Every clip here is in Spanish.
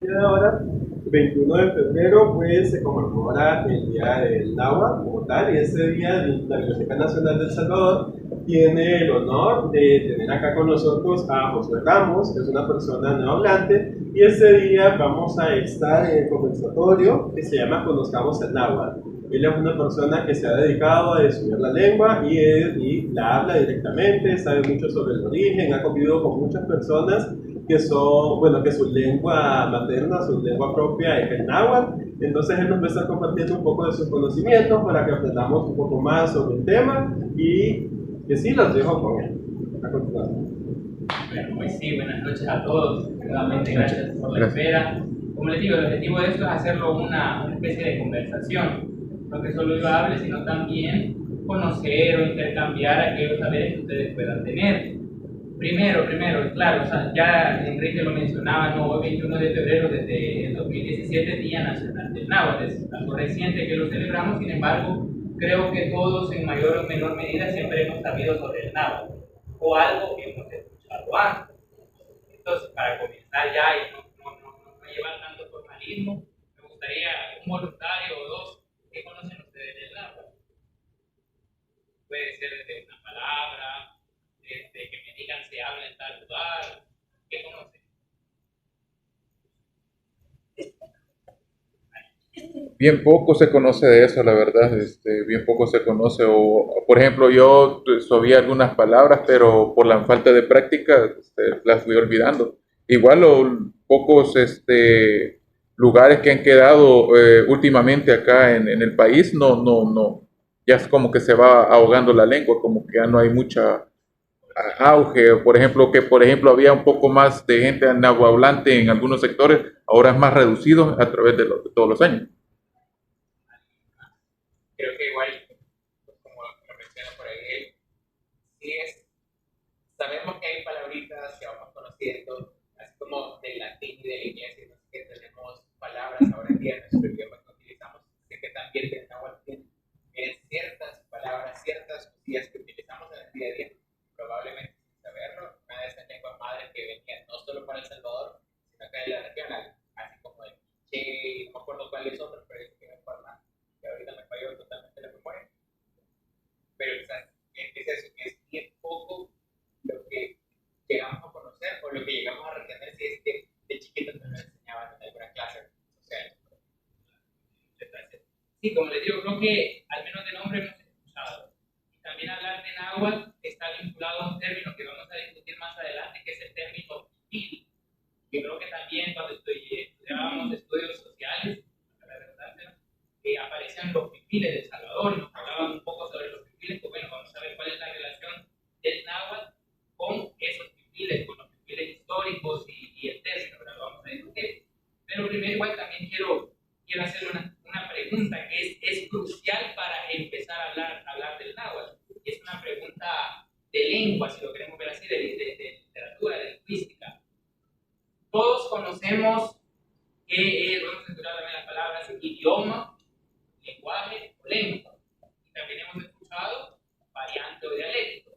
de ahora, 21 de febrero, pues se conmemora el Día del Náhuatl como tal, y ese día la Biblioteca Nacional de El Salvador tiene el honor de tener acá con nosotros a Josué Ramos, que es una persona no hablante, y ese día vamos a estar en el conversatorio que se llama Conozcamos el Náhuatl. Él es una persona que se ha dedicado a estudiar la lengua y la habla directamente, sabe mucho sobre el origen, ha convivido con muchas personas que son, bueno, que su lengua materna, su lengua propia es el náhuatl. Entonces él nos va a estar compartiendo un poco de sus conocimientos para que aprendamos un poco más sobre el tema y que sí, los dejo con él. A continuación. Bueno, pues sí, buenas noches a todos. Nuevamente, gracias por la espera. Como les digo, el objetivo de esto es hacerlo una especie de conversación. No que solo yo hable, sino también conocer o intercambiar aquellos saberes que ustedes puedan tener. Primero, claro, o sea, ya Enrique lo mencionaba, no, hoy 21 de febrero desde el 2017, Día Nacional del Náhuatl, es algo reciente que lo celebramos, sin embargo, creo que todos en mayor o menor medida siempre hemos sabido sobre el náhuatl, o algo que hemos escuchado antes. Entonces, para comenzar ya y no llevar tanto formalismo, me gustaría un voluntario o dos que conocen ustedes del náhuatl. Puede ser desde una palabra, desde que me digan se habla en tal lugar, ¿qué conocen? Bien poco se conoce de eso, la verdad, bien poco se conoce. O, por ejemplo, yo sabía algunas palabras, pero por la falta de práctica las fui olvidando. Igual los pocos lugares que han quedado últimamente acá en el país, no, ya es como que se va ahogando la lengua, como que ya no hay mucha auge. Por ejemplo, que por ejemplo había un poco más de gente nahuablante en algunos sectores, ahora es más reducido a través de todos los años. Creo que igual, pues, como lo menciona por ahí, sí es, sabemos que hay palabritas que vamos conociendo, así como del latín y del inglés, y no sé que tenemos palabras ahora en día en nuestro idioma que utilizamos, sé que también el náhuatl tiene ciertas palabras, ciertas cosillas que utilizamos en el día a día, probablemente sin saberlo, una de esas lenguas madres que venían no solo para El Salvador, sino acá de la región, así como el quiché, no me acuerdo cuáles otros, pero es que me forma, que ahorita me falló totalmente la memoria, pero quizás es eso, que es bien poco lo que llegamos a conocer o lo que llegamos a retener si es que de chiquito nos enseñaban en alguna clase social. Sí, como les digo, creo que al menos de nombre hemos escuchado. Y también hablar de náhuatl está vinculado a un término que vamos a discutir más adelante, que es el término pipil. Yo creo que también cuando estudiábamos estudios sociales, la verdad, aparecían los pipiles de El Salvador y nos hablaban un poco sobre los pipiles, pues bueno, vamos a ver cuál es la relación del náhuatl con esos pipiles, con los pipiles históricos y el término, pero lo vamos a discutir. Pero primero igual también quiero hacer una pregunta que es crucial para empezar a hablar del náhuatl. Y es una pregunta de lengua, si lo queremos ver así, de literatura, de lingüística. Todos conocemos que hemos estudiado también las palabras idioma, lenguaje o lengua. Y también hemos escuchado variante o dialecto.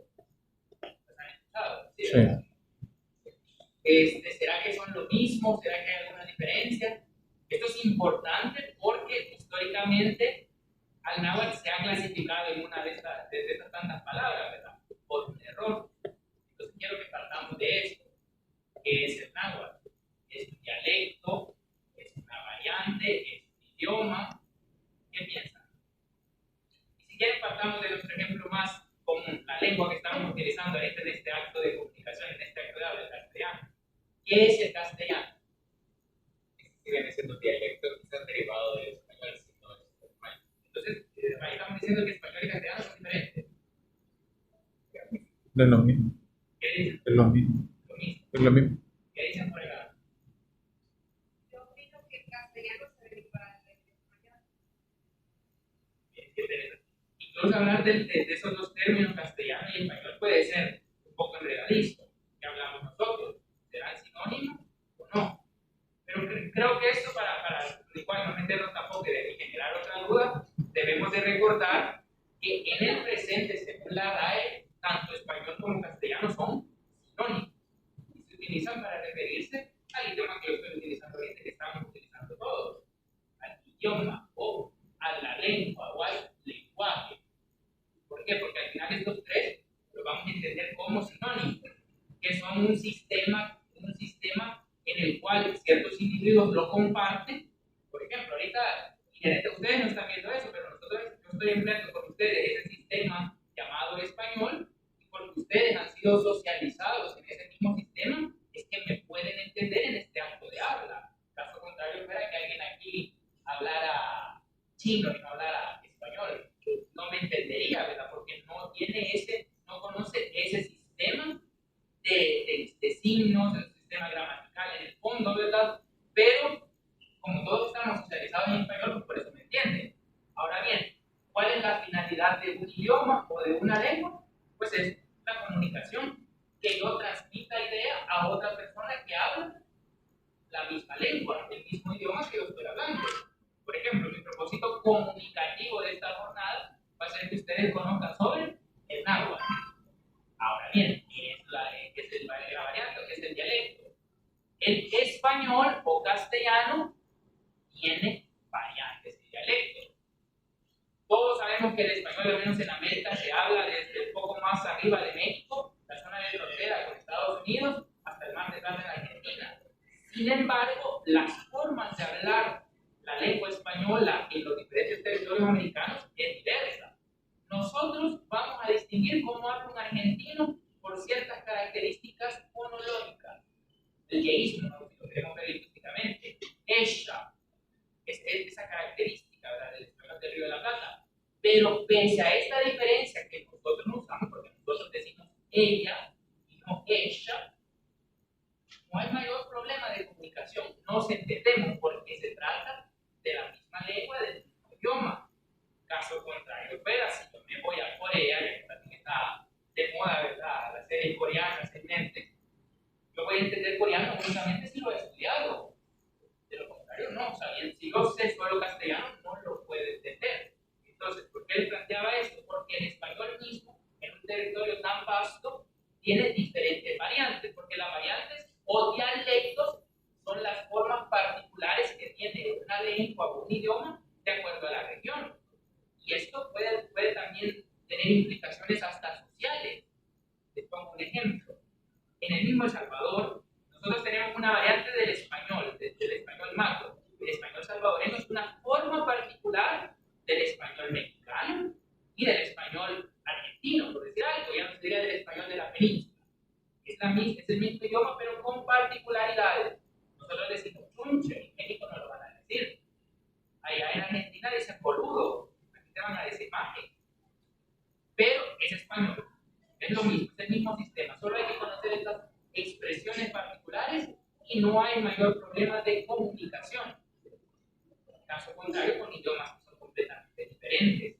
¿Las han escuchado? ¿Sí? ¿Será que son lo mismo? ¿Será que hay alguna diferencia? Esto es importante porque históricamente al náhuatl se ha clasificado en una de estas tantas palabras, ¿verdad? Por un error. Entonces quiero que partamos de esto. ¿Qué es el náhuatl? ¿Es un dialecto? ¿Es una variante? ¿Es un idioma? ¿Qué piensan? Y si quieren partamos de nuestro ejemplo más común, la lengua que estamos utilizando ahorita en este acto de comunicación, en este acto de habla, el castellano. ¿Qué es el castellano? Si viene siendo un dialecto quizás derivado del español, si no es español. Entonces, ahí estamos diciendo que español y castellano son diferentes. No es lo mismo. ¿Qué dicen? Es lo mismo. Lo mismo. Es lo mismo. ¿Qué dicen por acá? Yo opino que el castellano se debe para el español. Incluso hablar de esos dos términos, castellano y español, puede ser un poco enredadizo. ¿Qué hablamos nosotros? ¿Serán sinónimos o no? Pero creo que esto, para igual no meternos tampoco y generar otra duda, debemos de recordar que en el presente, según la RAE, tanto español como castellano son sinónimos y se utilizan para referirse al idioma que yo estoy utilizando ahorita, que está idioma o a la lengua o al lenguaje. ¿Por qué? Porque al final estos tres los vamos a entender como sinónimos, que son un sistema en el cual ciertos individuos lo comparten. Por ejemplo, ahorita, ustedes no están viendo eso, pero yo estoy empleando con ustedes ese sistema llamado español, y porque ustedes han sido socializados en ese mismo sistema, es que me pueden entender en este acto de habla. Caso contrario, fuera que alguien aquí hablara chino y no hablara español, no me entendería, ¿verdad? Porque no conoce ese sistema de signos, el sistema gramatical en el fondo, ¿verdad? Pero como todos estamos socializados en español, pues por eso me entienden. Ahora bien, ¿cuál es la finalidad de un idioma o de una lengua? Pues es la comunicación, que yo transmita idea a otra persona que habla la misma lengua, el mismo idioma que yo estoy hablando. Por ejemplo, mi propósito comunicativo de esta jornada va a ser que ustedes conozcan sobre el náhuatl. Ahora bien, ¿qué es la variante o qué es el dialecto? El español o castellano tiene variantes de dialecto. Todos sabemos que el español, al menos en América, se habla desde un poco más arriba de México, la zona de frontera con Estados Unidos, hasta el mar de Plata en Argentina. Sin embargo, las formas de hablar la lengua española en los diferentes territorios americanos es diversa. Nosotros vamos a distinguir cómo habla un argentino por ciertas características fonológicas. El yeísmo, ¿no? Si lo queremos ver lingüísticamente. Ella es esa característica, ¿verdad?, del español del Río de la Plata. Pero pese a esta diferencia que nosotros no usamos, porque nosotros decimos ella y no ella, no hay mayor problema de comunicación. Nos entendemos porque se trata de la misma lengua, del mismo idioma. Caso contrario, pero si yo me voy a Corea, que también está de moda, ¿verdad?, las series coreanas en mente, yo voy a entender coreano únicamente si lo he estudiado. De lo contrario, no. O sea, bien, si yo sé solo castellano, no lo puedo entender. Entonces, ¿por qué él planteaba esto? Porque el español mismo, en un territorio tan vasto, tiene diferentes variantes, porque las variantes o dialectos son las formas particulares que tiene una lengua o un idioma de acuerdo a la región. Y esto puede también tener implicaciones hasta sociales. Les pongo un ejemplo. En el mismo El Salvador, nosotros tenemos una variante del español macro. El español salvadoreño es una forma particular del español mexicano y del español argentino, por decir algo, ya no sería del español de la península. Es el mismo idioma, pero con particularidades. Nosotros decimos chunche, en México no lo van a decir. Allá en Argentina dicen boludo, aquí te van a decir maje. Pero es español, es lo mismo, es el mismo sistema. Solo hay que conocer estas expresiones particulares y no hay mayor problema de comunicación. En caso contrario, con idiomas que son completamente diferentes.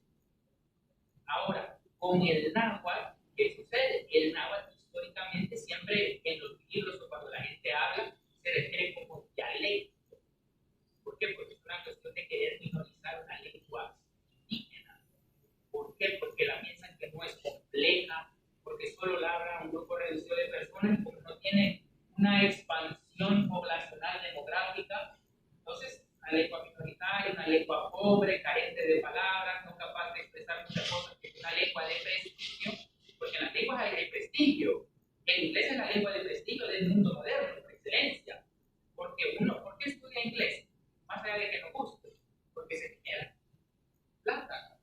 Ahora, con el náhuatl, ¿qué sucede? El náhuatl históricamente siempre en los libros o cuando la gente habla se refiere como dialecto. ¿Por qué? Porque es una cuestión de querer minorizar una lengua indígena. ¿Por qué? Porque la piensan que no es compleja, porque solo la habla un grupo reducido de personas, como no tiene una expansión poblacional demográfica. Entonces, una lengua minoritaria, una lengua pobre, carente de palabras, no capaz de expresar muchas cosas, que es una lengua de prestigio, porque en las lenguas hay prestigio. El inglés es la lengua de prestigio del mundo moderno, por excelencia. ¿Por qué estudia inglés? Más allá de que no guste, porque se genera plata.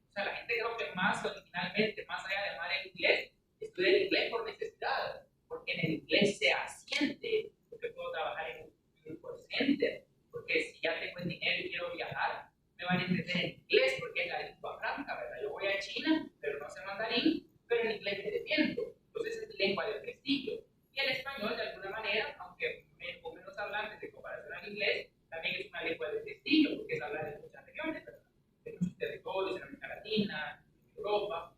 O sea, la gente creo que más originalmente, más allá de amar el inglés, estudia el inglés por necesidad, porque en el inglés se asiente, porque puedo trabajar en un call center, porque si ya tengo el dinero y quiero viajar, me van a entender en inglés, porque es la lengua franca, ¿verdad? Yo voy a China, pero no sé mandarín, pero en inglés me defiendo. Entonces es lengua de prestigio. Y el español, de alguna manera, aunque con menos hablantes de comparación al inglés, también es una lengua de prestigio, porque es hablar de muchas regiones, ¿verdad?, de muchos territorios, en América Latina, en Europa.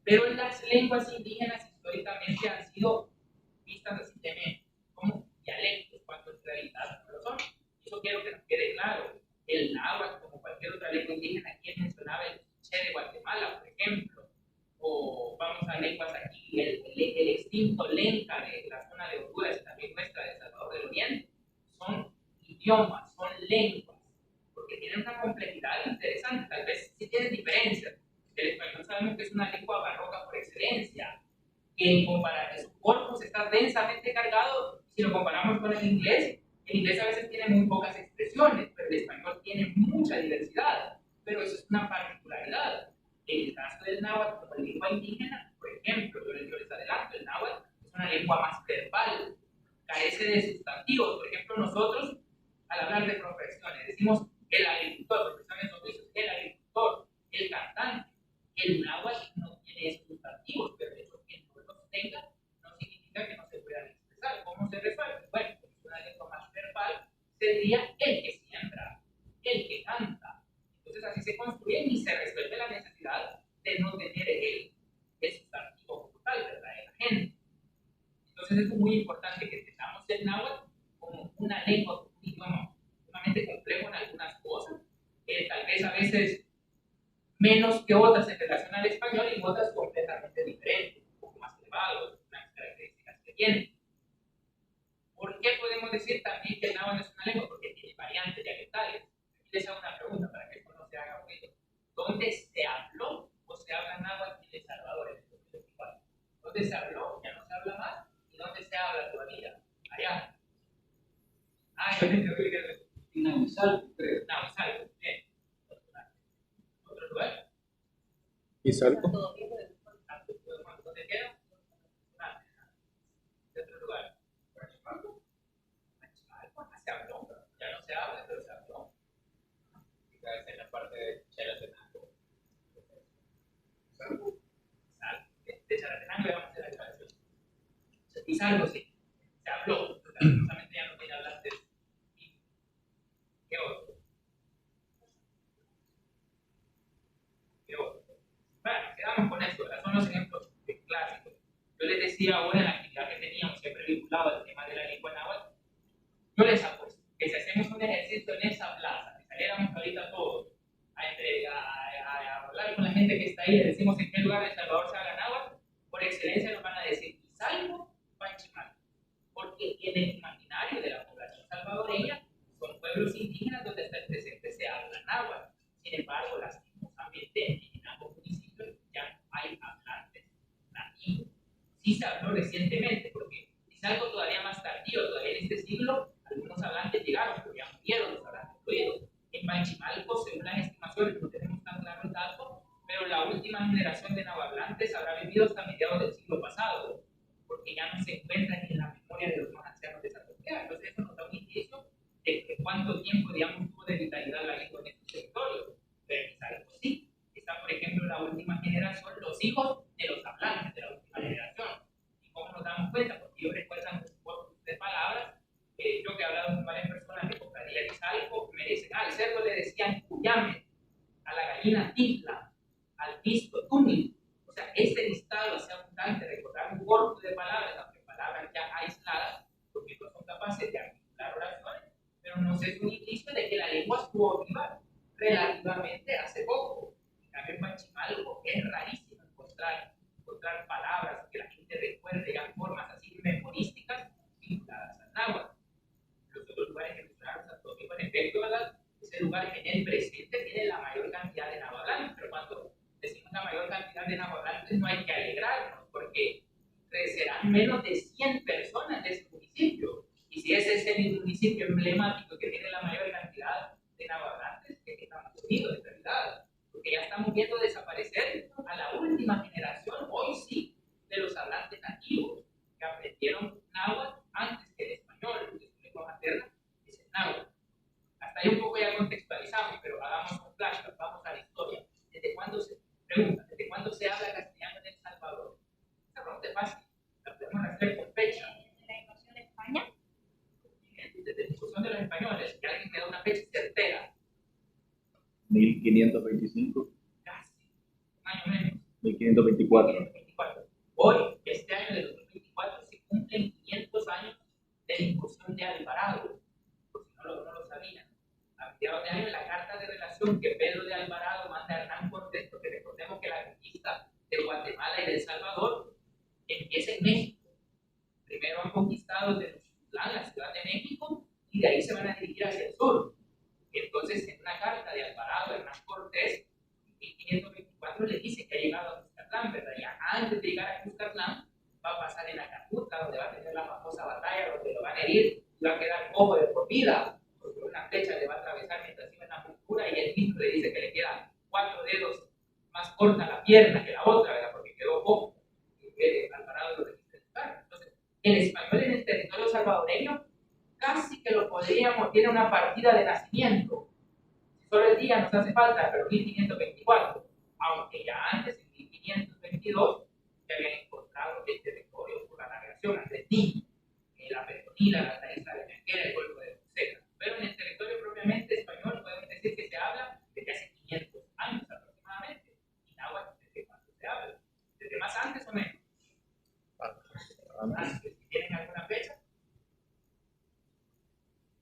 Pero las lenguas indígenas históricamente han sido vistas así también como dialectos, cuando en realidad no lo son. Eso quiero que nos quede claro. El náhuatl, como cualquier otra lengua indígena, aquí mencionaba el quiché de Guatemala, por ejemplo, o vamos a lenguas aquí, el extinto lenca de la zona de Honduras y también nuestra de Salvador del Oriente, son idiomas, son lenguas, porque tiene una complejidad interesante, tal vez sí tiene diferencias. El español sabemos que es una lengua barroca por excelencia, que en comparación su corpus está densamente cargado. Si lo comparamos con el inglés a veces tiene muy pocas expresiones, pero el español tiene mucha diversidad, pero eso es una particularidad. En el caso del náhuatl como lengua indígena, por ejemplo, yo les adelanto, el náhuatl es una lengua más verbal, carece de sustantivos. Por ejemplo, nosotros, al hablar de profesiones, decimos el agricultor, profesiones oficios, el agricultor, el cantante. El náhuatl no tiene esos sustantivos, pero el hecho de que no los tenga no significa que no se puedan expresar. ¿Cómo se resuelve? Bueno, como es una lengua más verbal, sería el que siembra, el que canta. Entonces así se construye y se resuelve la necesidad de no tener el sustantivo como tal, ¿verdad? De la gente. Entonces es muy importante que tengamos el náhuatl como una lengua, un idioma sumamente complejo en algunas cosas, tal vez a veces menos que otras en relación al español y otras completamente diferentes, un poco más elevados, las características que tienen. ¿Por qué podemos decir también que el náhuatl es una lengua? Porque tiene variantes dialectales. Aquí les hago una pregunta para que esto no se haga ruido. ¿Dónde se habló o se habla náhuatl en El Salvador en el 2024? ¿Dónde se habló? Ya no se habla más. ¿Y dónde se habla todavía? Allá. Yo creo que en Nahuizalco, creo. Nahuizalco, bien. ¿Otro lugar? ¿Y Salco? ¿Dónde queda? ¿De otro lugar? ¿Panchimalco? Se habló. Ya no se habla, pero se habló. Quizás en la parte de Chalatenango. ¿Salco? De Chalatenango ya vamos a hacer la aclaración. Y Salco, sí. Se habló. Justamente ya no voy a hablar de eso. ¿Qué otro? Bueno, quedamos con esto, son los ejemplos clásicos. Yo les decía ahora en la actividad que teníamos, siempre vinculado al tema de la lengua náhuatl, yo les apuesto que si hacemos un ejercicio en esa plaza, que saliéramos ahorita todos a hablar con la gente que está ahí, le decimos en qué lugar de El Salvador se habla náhuatl, por excelencia nos van a decir Izalco, Panchimalco, porque en el imaginario de la población salvadoreña son pueblos indígenas donde hasta el presente se habla náhuatl. Sin embargo, lastimosamente en ambos municipios ya hay hablantes nativos. Sí se habló recientemente, porque es algo todavía más tardío, todavía en este siglo, algunos hablantes llegaron, pero ya murieron los hablantes fluidos. En Panchimalco, según las estimaciones, no tenemos tan claro el dato, pero la última generación de nahuatlantes habrá vivido hasta mediados del siglo pasado, porque ya no se encuentran en la memoria de los más ancianos de esa comunidad. Entonces, eso nos da un indicio de cuánto tiempo, digamos, tuvo de vitalidad la lengua en estos territorios. Pero quizá algo sí. Está, por ejemplo, la última generación, los hijos de los hablantes de la última generación. ¿Y cómo nos damos cuenta? Porque ellos recuerdan un corpus de palabras. Yo que he hablado con varias personas que compraría algo, me dicen, al cerdo le decían cuyame, a la gallina tifla, al pisto túnil. O sea, este listado hace abundante recordar un corpus de palabras, aunque palabras ya aisladas, porque no son capaces de articular oraciones, pero nos es un indicio de que la lengua estuvo viva relativamente hace poco. En cambio, en Panchimalco es rarísimo encontrar palabras que la gente recuerde ya formas así memorísticas vinculadas al náhuatl. Los otros lugares que mencionaron Santo Domingo, en efecto, ¿verdad? Ese lugar en el presente tiene la mayor cantidad de nahuatlantes, pero cuando decimos la mayor cantidad de nahuatlantes no hay que alegrarnos, porque crecerán menos de 100 personas de ese municipio. Y si ese es el municipio emblemático que tiene la mayor cantidad de nahuatlantes, que estamos unidos en realidad, porque ya estamos viendo desaparecer a la última generación, hoy sí, de los hablantes nativos que aprendieron náhuatl antes que el español, que es su lengua materna, es el náhuatl. Hasta ahí un poco ya contextualizamos, pero hagamos un flashback, vamos a la historia. ¿Desde cuándo se habla castellano en El Salvador? Esa pregunta es fácil, la podemos hacer con fecha. ¿De la invasión de España? Desde la discusión de los españoles, que alguien me da una fecha certera. 1525. Casi, un año menos. 1524. Hoy, este año de 2024, se cumplen 500 años de la incursión de Alvarado, por si no lo sabían. A mediados de año, la carta de relación que Pedro de Alvarado manda a Hernán Cortés, porque recordemos que la conquista de Guatemala y de El Salvador empieza en México. Primero han conquistado Tenochtitlán, la Ciudad de México, y de ahí se van a dirigir hacia el sur. Entonces, en una carta de Alvarado, Hernán Cortés, en 1524 le dice que ha llegado a Cuscatlán, ¿verdad? Ya antes de llegar a Cuscatlán, va a pasar en Acapulco, donde va a tener la famosa batalla, donde lo van a herir, y va a quedar cojo de por vida, porque una flecha le va a atravesar mientras iba en la montura, y el mismo le dice que le quedan 4 dedos más corta la pierna que la otra, ¿verdad? Porque quedó cojo. Alvarado lo registra. Entonces, el español en el territorio salvadoreño casi que lo podríamos, tiene una partida de nacimiento. Solo el día nos hace falta, pero 1524, aunque ya antes, en 1522, se habían encontrado el territorio por la navegación argentina, la Peronila, la isla de Ñanquera, el Golfo de Fonseca. Pero en el territorio propiamente español podemos decir que se habla desde hace 500 años aproximadamente. ¿Y náhuatl desde cuándo se habla? ¿Desde más antes o menos? Antes. ¿Tienen alguna fecha?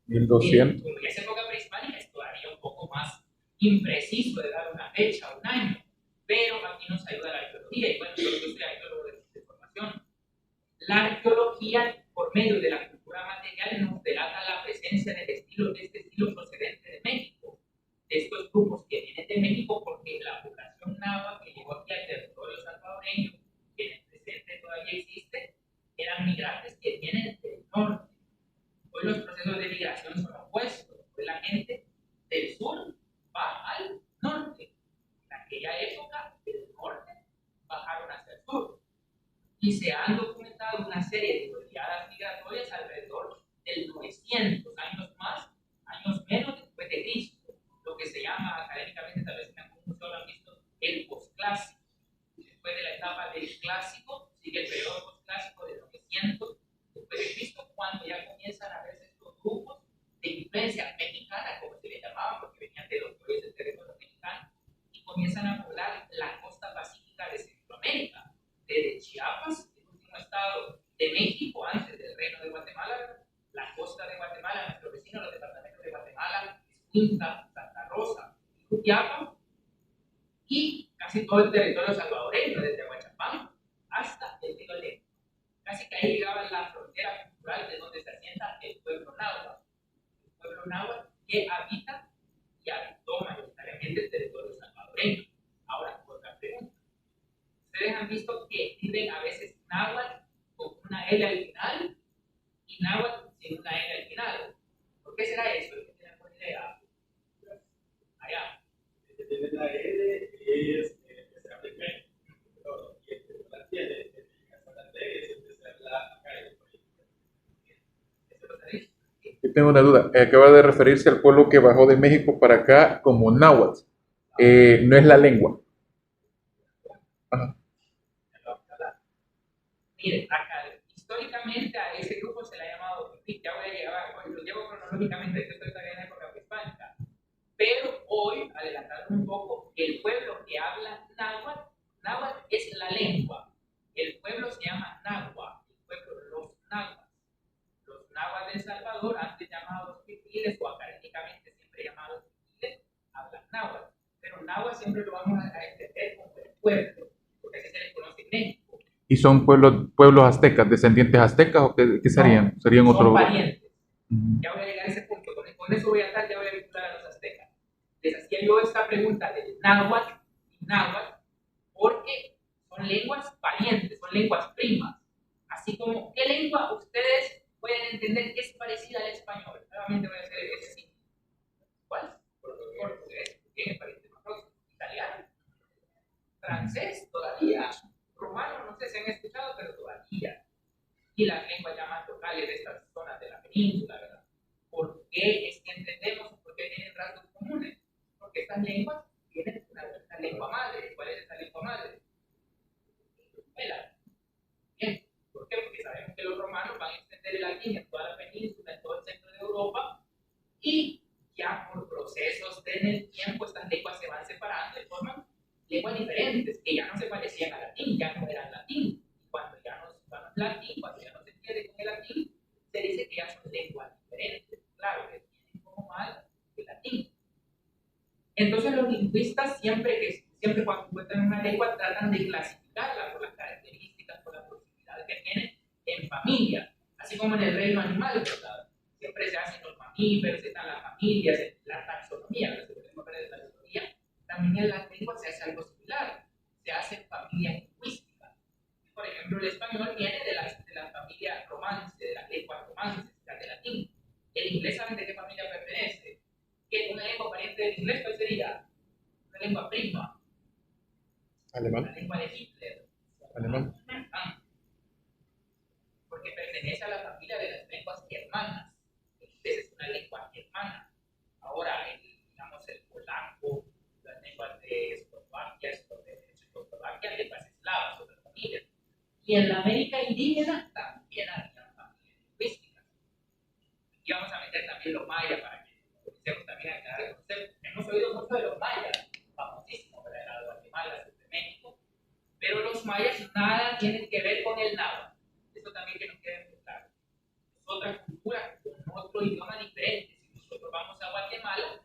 1200. En esa época prehispánica es todavía un poco más impreciso de dar una fecha, un año, pero aquí nos ayuda la arqueología, y bueno, yo soy arqueólogo de formación. La arqueología, por medio de la cultura material, nos delata la presencia de este estilo procedente de México, de estos grupos que vienen de México, porque la población náhuatl que llegó aquí al territorio salvadoreño, que en el presente todavía existe, eran migrantes que vienen del norte. Hoy los procesos de migración son opuestos. Hoy la gente del sur va al norte. En aquella época, del norte bajaron hacia el sur. Y se han documentado una serie de oleadas migratorias alrededor del 900 años más, años menos después de Cristo. Lo que se llama académicamente, tal vez en algún museo lo han visto, el posclásico. Después de la etapa del clásico, sigue el periodo posclásico de 900 después de Cristo, cuando ya comienzan a verse estos grupos de influencia mexicana, como se le llamaban, porque venían de los países del territorio mexicano, y comienzan a poblar la costa pacífica de Centroamérica, desde Chiapas, el último estado de México, antes del Reino de Guatemala, la costa de Guatemala, nuestro vecino, los departamentos de Guatemala, Escuintla, Santa Rosa, Jutiapa, y casi todo el territorio salvadoreño, desde Aguachapán hasta el río Lema. Casi que ahí llegaba la frontera cultural de donde se asienta el pueblo náhuatl. El pueblo náhuatl que habita y habitó mayoritariamente el territorio salvadoreño. Ahora, otra pregunta. Ustedes han visto que escriben a veces náhuatl con una L al final y náhuatl sin una L al final. ¿Por qué será eso? ¿Qué tienen alguna idea? Allá. El que tiene la L es que se aplica en todo, y el que no la tiene, el que caso la T es el que se habla acá en el país. ¿Eso lo sabéis? Yo tengo una duda. Acaba de referirse al pueblo que bajó de México para acá como náhuatl. No es la lengua. Ajá. Miren, acá, históricamente a ese grupo se le ha llamado, ya voy a llegar, bueno, lo llevo cronológicamente, esto estoy todavía en la época prehispánica, pero hoy, adelantando un poco, el pueblo que habla náhuatl es la lengua, el pueblo se llama náhuatl, el pueblo los náhuatl de El Salvador, antes llamados pipiles o académicamente siempre llamados pipiles, hablan náhuatl, pero náhuatl siempre lo vamos a entender como el pueblo, porque así se les conoce en México. ¿Y son pueblos aztecas, descendientes aztecas o qué serían? No, ¿Serían otro son lugar? parientes. Ya voy a llegar a ese punto. Con eso voy a estar, ya voy a vincular a los aztecas. Les hacía yo esta pregunta de náhuatl y náhuatl porque son lenguas parientes, son lenguas primas. Así como, ¿qué lengua ustedes pueden entender que es parecida al español? Nuevamente voy a hacer ese sí. ¿Cuál? Portugués. ¿Quién es pariente más próximo? Italiano. Francés todavía. Rumano, no sé si han escuchado, pero todavía. Y las lenguas ya más locales de estas zonas de la península, ¿verdad? ¿Por qué es que entendemos? ¿Por qué tienen rasgos comunes? Porque estas lenguas tienen una lengua madre. ¿Cuál es esa lengua madre? Bien. ¿Por qué? Porque sabemos que los romanos van a extender el latín en toda la península, en todo el centro de Europa, y ya por procesos en el tiempo estas lenguas se van separando y forman lenguas diferentes, que ya no se parecían al latín, ya no eran latín. Cuando ya no se usan latín, cuando ya no se entiende con el latín, se dice que ya son lenguas diferentes. Claro, que tienen como mal el latín. Entonces los lingüistas siempre cuando encuentran una lengua tratan de clasificarla por las características, por la proximidad que tienen en familia, así como en el reino animal, ¿verdad? Siempre se hacen los mamíferos, están las familias, la taxonomía, no sé si podemos ver también en las lenguas se hace algo similar, se hacen familias lingüísticas. Por ejemplo, el español viene de la familia romance, de las lenguas romances, las de latín. ¿El inglés saben de qué familia pertenece? ¿Qué es una lengua pariente del inglés? ¿Cuál sería? Una lengua prima. Alemán. La lengua de Hitler. Alemán. Porque pertenece a la familia de las lenguas germanas. El inglés es una lengua germana. Ahora, digamos, el polaco, las lenguas de Eslovaquia, lenguas eslavas, otra familia. Y en la América indígena también había familias lingüísticas. Y vamos a meter también los mayas para que comencemos también a aclarar el concepto. Hemos oído mucho de los mayas, famosísimos, ¿verdad? De Guatemala, de México. Pero los mayas nada tienen que ver con el náhuatl. Eso también que nos quede muy claro. Es otra cultura con otro idioma diferente. Si nosotros vamos a Guatemala,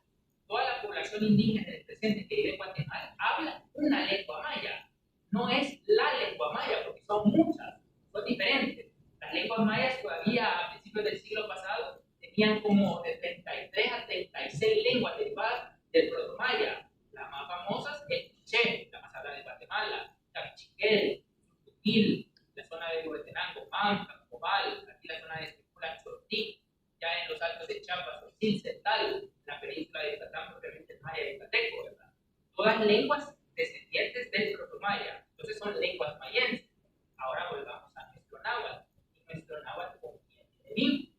toda la población indígena del presente que vive en Guatemala habla una lengua maya. No es la lengua maya, porque son muchas, son diferentes. Las lenguas mayas todavía a principios del siglo pasado tenían como de 33 a 36 lenguas derivadas del proto-maya. Las más famosas es el quiché, la más hablada de Guatemala, Tachiquel, Tutil, la zona de Huehuetenango, Manta, Cobal, aquí la zona de Esquipula, Chortí, ya en los altos de Chiapas, Osil, Central, la península de Yucatán, propiamente el maya y el yucateco, ¿verdad? Todas lenguas descendientes del proto-maya, entonces son lenguas mayenses. Ahora volvamos a nuestro náhuatl, y nuestro náhuatl contiene mil.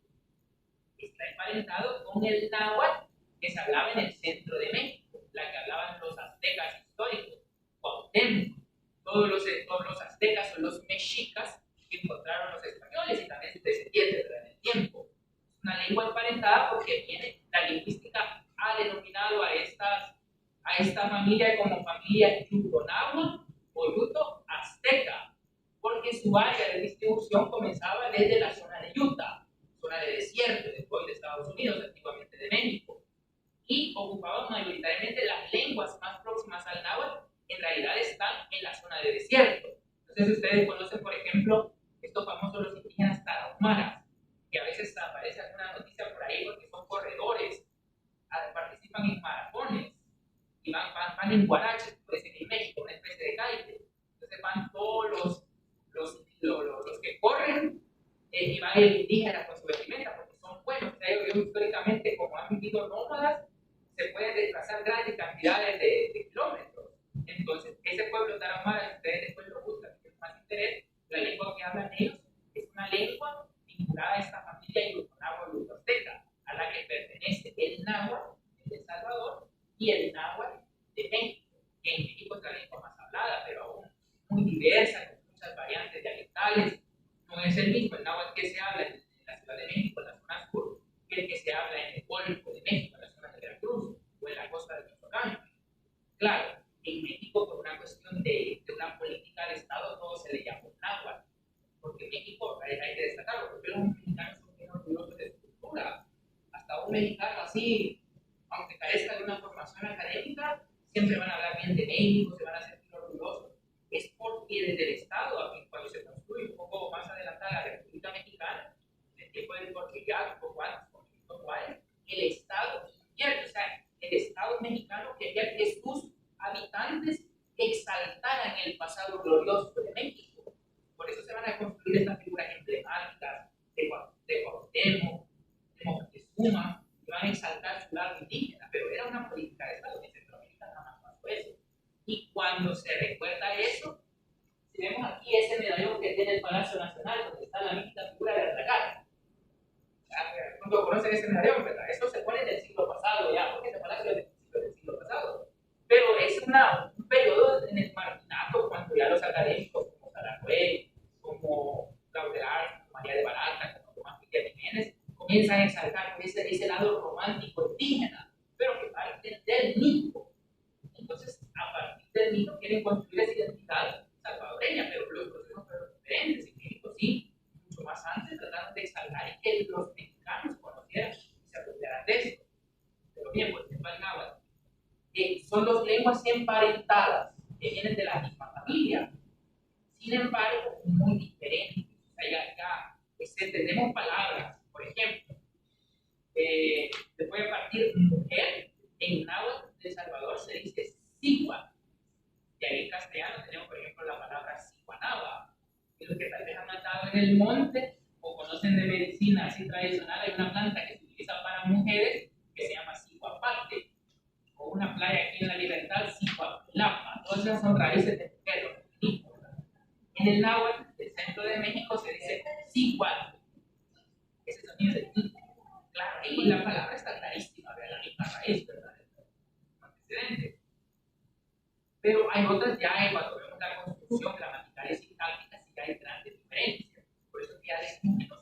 Está emparentado con el náhuatl que se hablaba en el centro de México, la que hablaban los aztecas históricos, Cuauhtémoc. Todos los aztecas son los mexicas que encontraron los españoles y también sus descendientes en el tiempo. Es una lengua emparentada porque la lingüística ha denominado a esta familia como familia yuto-náhuatl o yuto-azteca, porque su área de distribución comenzaba desde la zona de Utah, zona de desierto, después de Estados Unidos, antiguamente de México, y ocupaban mayoritariamente las lenguas más próximas al náhuatl, en realidad están en la zona de desierto. Entonces ustedes conocen, por ejemplo, estos famosos los indígenas tarahumaras, que a veces aparece alguna noticia por ahí porque son corredores, participan en maratones, y van en guaraches, pues en México, una especie de calle. Entonces van todos los que corren, y van el indígena con su vestimenta, porque son buenos. Ellos históricamente, como han vivido nómadas, se pueden desplazar grandes cantidades de kilómetros. Entonces, ese pueblo tarahumara, si ustedes después lo buscan, si tienen más interés, la lengua que hablan ellos es una lengua vinculada a esta familia yuto-náhuatl-yuto-azteca, a la que pertenece el náhuatl de El Salvador y el náhuatl de México, que en México es la lengua más hablada, pero aún muy diversa, con muchas variantes dialectales. No es el mismo el náhuatl que se habla en la Ciudad de México, en la zona sur, que el que se habla en el Golfo de México, en la zona de Veracruz o en la costa de Michoacán. Claro, en México, por una cuestión de una política de Estado, todo se le llama náhuatl, porque México, hay que destacarlo, porque los mexicanos son bien orgullosos de su cultura. Hasta un mexicano así, aunque carezca de una formación académica, siempre van a hablar bien de México, se van a sentir orgullosos. Es porque desde el Estado, cuando se construye un poco más adelantada la República Mexicana, en el tiempo del Porfiriato, un poco antes, con Benito Juárez, el Estado invierte, o sea, el Estado mexicano quería que sus habitantes exaltaran el pasado glorioso de México. Por eso se van a construir estas figuras emblemáticas de Cuauhtémoc, de Moctezuma, que van a exaltar su lado indígena, pero era una política de Estado, en Centroamérica nada más pasó eso. Y cuando se recuerda eso, si vemos aquí ese medallón que tiene el Palacio Nacional, donde está la mítica figura de Atlacán. ¿Cuántos conocen ese medallón, verdad? Eso se pone del siglo pasado ya, porque ese palacio es del siglo pasado. Pero es un periodo en el marginato, cuando ya los académicos como Saragüey, como Gaudelar, como María de Barata, como Tomás Miguel Jiménez, comienzan a exaltar por ese lado romántico indígena, pero que parte del mito. Entonces, a partir del mito quieren construir esa identidad salvadoreña, pero los procesos fueron diferentes. En México sí, mucho más antes trataron de exaltar y que los mexicanos conocieran y se apropiaran de esto. Pero bien, por ejemplo, el náhuatl. Son dos lenguas emparentadas, que vienen de la misma familia, sin embargo, muy diferentes. O sea, tenemos palabras, por ejemplo, se puede partir mujer, en náhuatl de El Salvador se dice sí, del monte o conocen de medicina así tradicional, hay una planta que se utiliza para mujeres que se llama ciguapate, o una playa aquí en La Libertad, ciguapilapa. Todas esas son raíces de mujer. En el náhuatl del centro de México se dice ciguatl. Ese sonido es el claro, y la palabra está clarísima, de la misma raíz, ¿verdad? Antecedente. Pero hay otras ya, cuando vemos la construcción gramaticales y sintácticas, sí hay grandes diferencias. Por eso ya decimos que no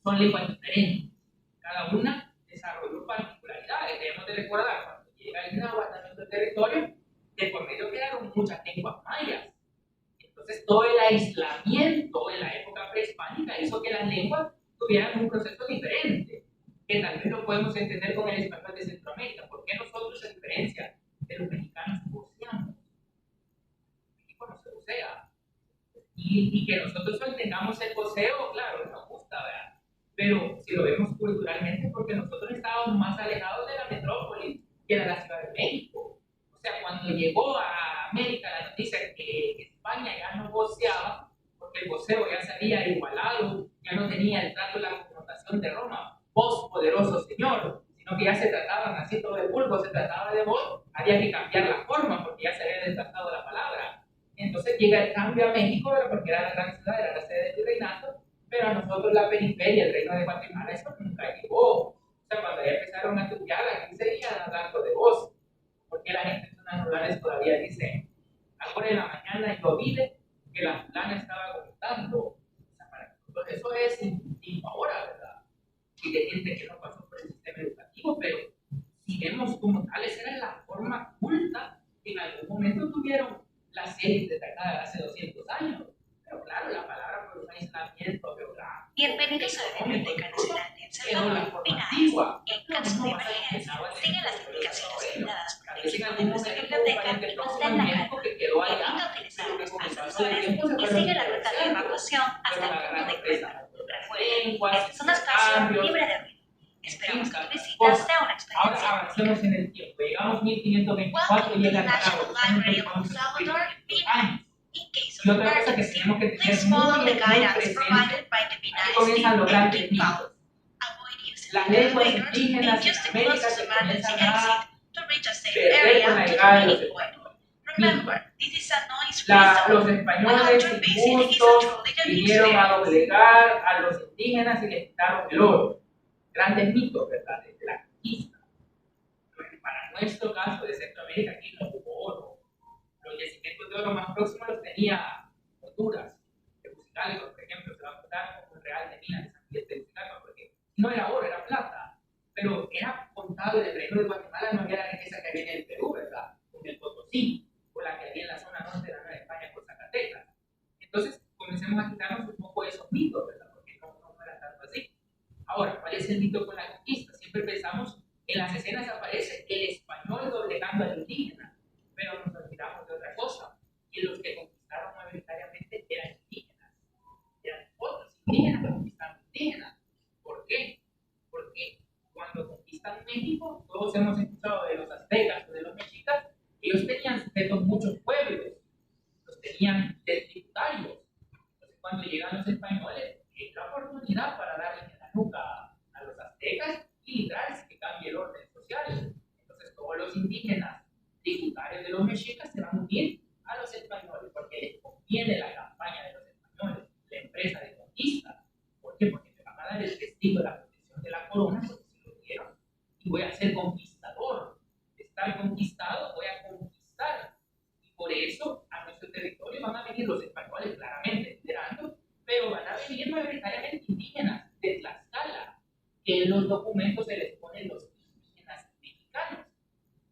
son lenguas diferentes. Cada una desarrolló particularidades. Debemos de recordar, cuando llega el náhuatl a nuestro territorio, de por medio quedaron muchas lenguas mayas. Entonces, todo el aislamiento en la época prehispánica hizo que las lenguas tuvieran un proceso diferente, que tal vez lo podemos entender con el español de Centroamérica. ¿Por qué nosotros, a diferencia de los mexicanos, voceamos? México no se vocea. Y que nosotros hoy tengamos el voceo, claro, nos gusta, ¿verdad? Pero si lo vemos culturalmente, porque nosotros estábamos más alejados de la metrópoli que de la Ciudad de México. O sea, cuando llegó a América la noticia que España ya no voceaba, porque el voceo ya se había igualado, ya no tenía el trato y la connotación de Roma, voz poderoso señor, sino que ya se trataban así todo el vulgo, se trataba de voz, había que cambiar la forma porque ya se había desgastado la palabra. Entonces llega el cambio a México, porque era la gran ciudad, era la sede del reinato, pero a nosotros la periferia, el reino de Guatemala, eso nunca llegó. O sea, cuando ya empezaron a estudiar, aquí seguían hablando de voz, porque la gente en zonas rurales todavía dice, ahora en la mañana yo vi que la fulana estaba comentando. O sea, para nosotros eso es instintivo ahora, ¿verdad? Y de gente que no pasó por el sistema educativo, pero si vemos como tal, esa era la forma culta que en algún momento tuvieron las élites de acá de hace 200 años. Pero claro, la palabra por un aislamiento geográfico. Bienvenidos a la Biblioteca Nacional de El Quedó la Salvador, forma PNAES. antigua. En caso de emergencia, sigue las indicaciones brindadas por el En equipo de algún nuestra momento biblioteca parece y que mantén la calma. que quedó allá, Evita utilizar pero que los con el paso del ascensores tiempo se y fueron sigue la ruta de diferenciando. evacuación hasta Fueron el punto agarrando de prueba. Recuerden, lenguas, este es un espacio cambios. libre de ruido. Esperamos que tu visita Cosas. sea una Ahora experiencia. avancemos en el tiempo. Llegamos 1524 Welcome y to llega the el National Library of El Salvador, PNAES. In case Y of otra cosa que emergency, tenemos que tener please follow the muy guidance presente, provided by the aquí PNAES comienzan team los and grandes keep mitos. calm. Avoid using Las the lenguas elevators indígenas and en use the América closest se emergency comienzan a exit to reach a safe perder con area la to llegada de los communicate. españoles. Remember, this is a noise-free Los zone. españoles sin gusto vinieron a doblegar a los indígenas y les quitaron el oro. Grandes mitos, ¿verdad? De la conquista. Para nuestro caso de Centroamérica, aquí no hubo oro. Los yacimientos de oro más próximos los tenía Honduras, de Tegucigalpa, por ejemplo, se va a contar como un real de minas de San Miguel de Tegucigalpa, porque no era oro, era plata. Pero era contado en el reino de Guatemala, no había la riqueza que había en el Perú, ¿verdad? Con el Potosí, o la que había en la zona norte de la Nueva España con Zacatecas. Entonces, comencemos a quitarnos un poco de esos mitos, ¿verdad? Porque no era tanto así. Ahora, ¿cuál es el mito con la conquista? Siempre pensamos, en las escenas aparece el español doblegando al indígena, pero nos olvidamos de otra cosa, que los que conquistaron mayoritariamente eran indígenas, eran otros indígenas que conquistaron indígenas. ¿Por qué? Porque cuando conquistan México, todos hemos escuchado de los aztecas o de los mexicas, ellos tenían sujetos muchos pueblos, los tenían de tributarios. Entonces, cuando llegan los españoles, es la oportunidad para darles en la nuca a los aztecas y librarse que cambie el orden social. Entonces, todos los indígenas tributarios de los mexicas se van a unir a los españoles porque les conviene la campaña de los españoles, la empresa de conquista. ¿Por qué? Porque me van a dar el testigo de la protección de la corona, porque si lo dieron, y voy a ser conquistador. De estar conquistado, voy a conquistar. Y por eso a nuestro territorio van a venir los españoles claramente liderando, pero van a venir mayoritariamente indígenas de Tlaxcala, que en los documentos se les ponen los indígenas mexicanos.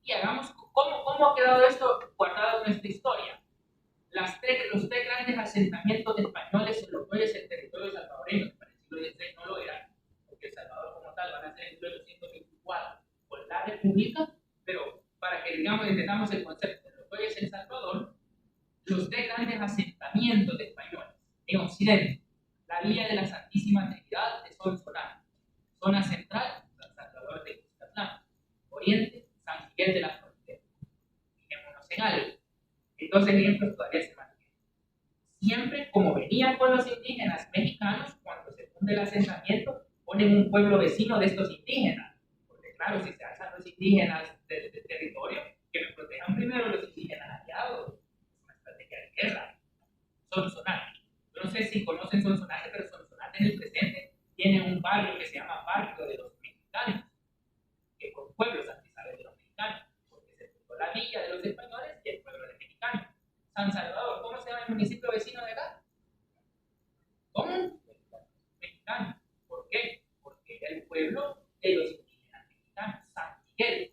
Y hagamos, ¿cómo ha quedado esto guardado en nuestra historia? Los tres grandes asentamientos de españoles en lo que es el territorio salvadoreño, que para el siglo XVI no lo eran, porque El Salvador como tal van a ser en 1824 con la República, pero para que digamos entendamos el concepto de lo que es El Salvador, los tres grandes asentamientos de españoles en Occidente, la Villa de la Santísima Trinidad de Solsonate, zona central, San Salvador de Custatlán, Oriente, San Miguel de la Frontera. Fijémonos en algo. Entonces, ejemplos todavía se mantienen. Siempre como venía unían con los indígenas mexicanos, cuando se funde el asentamiento, ponen un pueblo vecino de estos indígenas. Porque claro, si se alzan los indígenas del territorio, que me protejan primero los indígenas aliados. Es una estrategia de guerra. Sonsonate. Yo no sé si conocen Sonsonate, pero Sonsonate en el presente tiene un barrio que se llama Barrio de los Mexicanos, que por pueblos antes sabe de los mexicanos, porque se fundó la villa de los españoles y el pueblo de mexicanos. San Salvador, ¿cómo se llama el municipio vecino de acá? ¿Cómo? Mexicano. ¿Por qué? Porque era el pueblo de los indígenas mexicanos, San Miguel.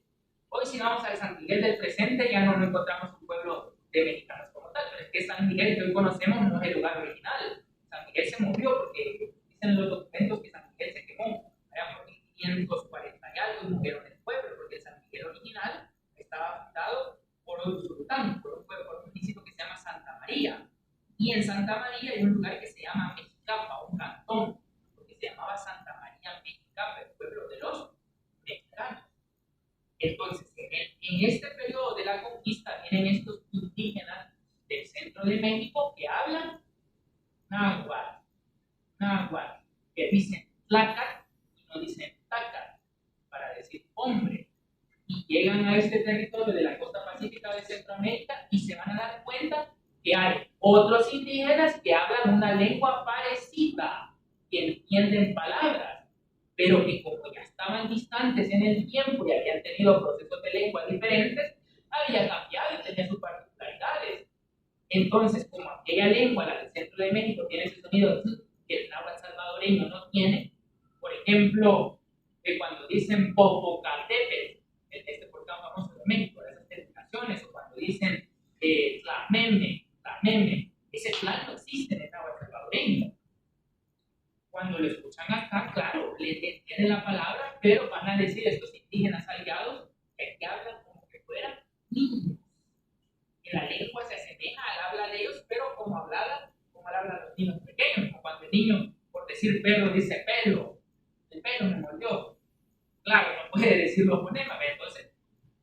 Hoy si vamos al San Miguel del presente ya no encontramos un pueblo de mexicanos como tal, pero es que San Miguel que hoy conocemos no es el lugar original. San Miguel se movió porque dicen los documentos que San Miguel se quemó. Allá por 1540 y algo murieron el pueblo, porque el San Miguel original estaba fundado por Usulután, por un municipio que se llama Santa María. Y en Santa María hay un lugar que se llama Mexicapa, un cantón, porque se llamaba Santa María Mexicapa, el pueblo de los mexicanos. Entonces, en este periodo de la conquista vienen estos indígenas del centro de México que hablan náhuatl, que dicen tlacat y no dicen tacat, para decir hombre. Y llegan a este territorio de la costa pacífica de Centroamérica y se van a dar cuenta que hay otros indígenas que hablan una lengua parecida, que entienden palabras, pero que como ya estaban distantes en el tiempo y habían tenido procesos de lengua diferentes, había cambiado y tenía sus particularidades. Entonces, como aquella lengua, la del centro de México, tiene ese sonido que el náhuatl salvadoreño no tiene, por ejemplo, que cuando dicen Popocatépetl, este volcán famoso de México, de esas terminaciones, o cuando dicen Tlameme, ese plan no existe en el náhuatl salvadoreño. Cuando lo escuchan acá, claro, le entienden la palabra, pero van a decir estos indígenas aliados que hablan como que fueran niños. Que la lengua se asemeja al habla de ellos, pero como hablan los niños pequeños, como cuando el niño, por decir perro, dice pelo, el pelo me mordió. Claro, no puede decir los fonemas, entonces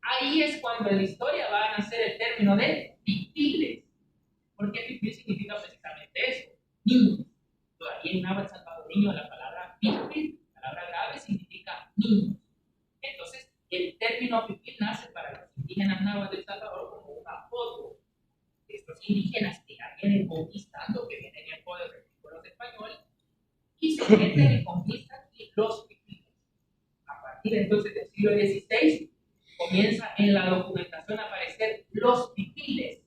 ahí es cuando en la historia va a nacer el término de pipiles. Porque pipil significa precisamente eso, niños. Todavía en náhuatl salvadoreño la palabra pipil, palabra grave, significa niños. Entonces, el término pipil nace para los indígenas náhuatl de El Salvador como un apodo de estos indígenas que ya vienen conquistando, que vienen en poder con los españoles, y se meten y conquistan los pipiles. A partir entonces del siglo XVI, comienza en la documentación a aparecer los pipiles.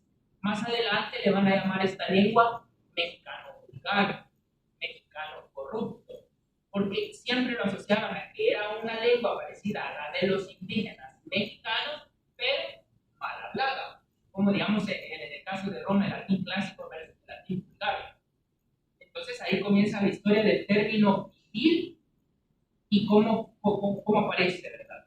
Más adelante le van a llamar a esta lengua mexicano vulgar, mexicano corrupto, porque siempre lo asociaban a que era una lengua parecida a la de los indígenas mexicanos, pero mal hablada, como digamos en el caso de Roma, el latín clásico versus el latín vulgar. Entonces ahí comienza la historia del término pipil y cómo aparece, ¿verdad?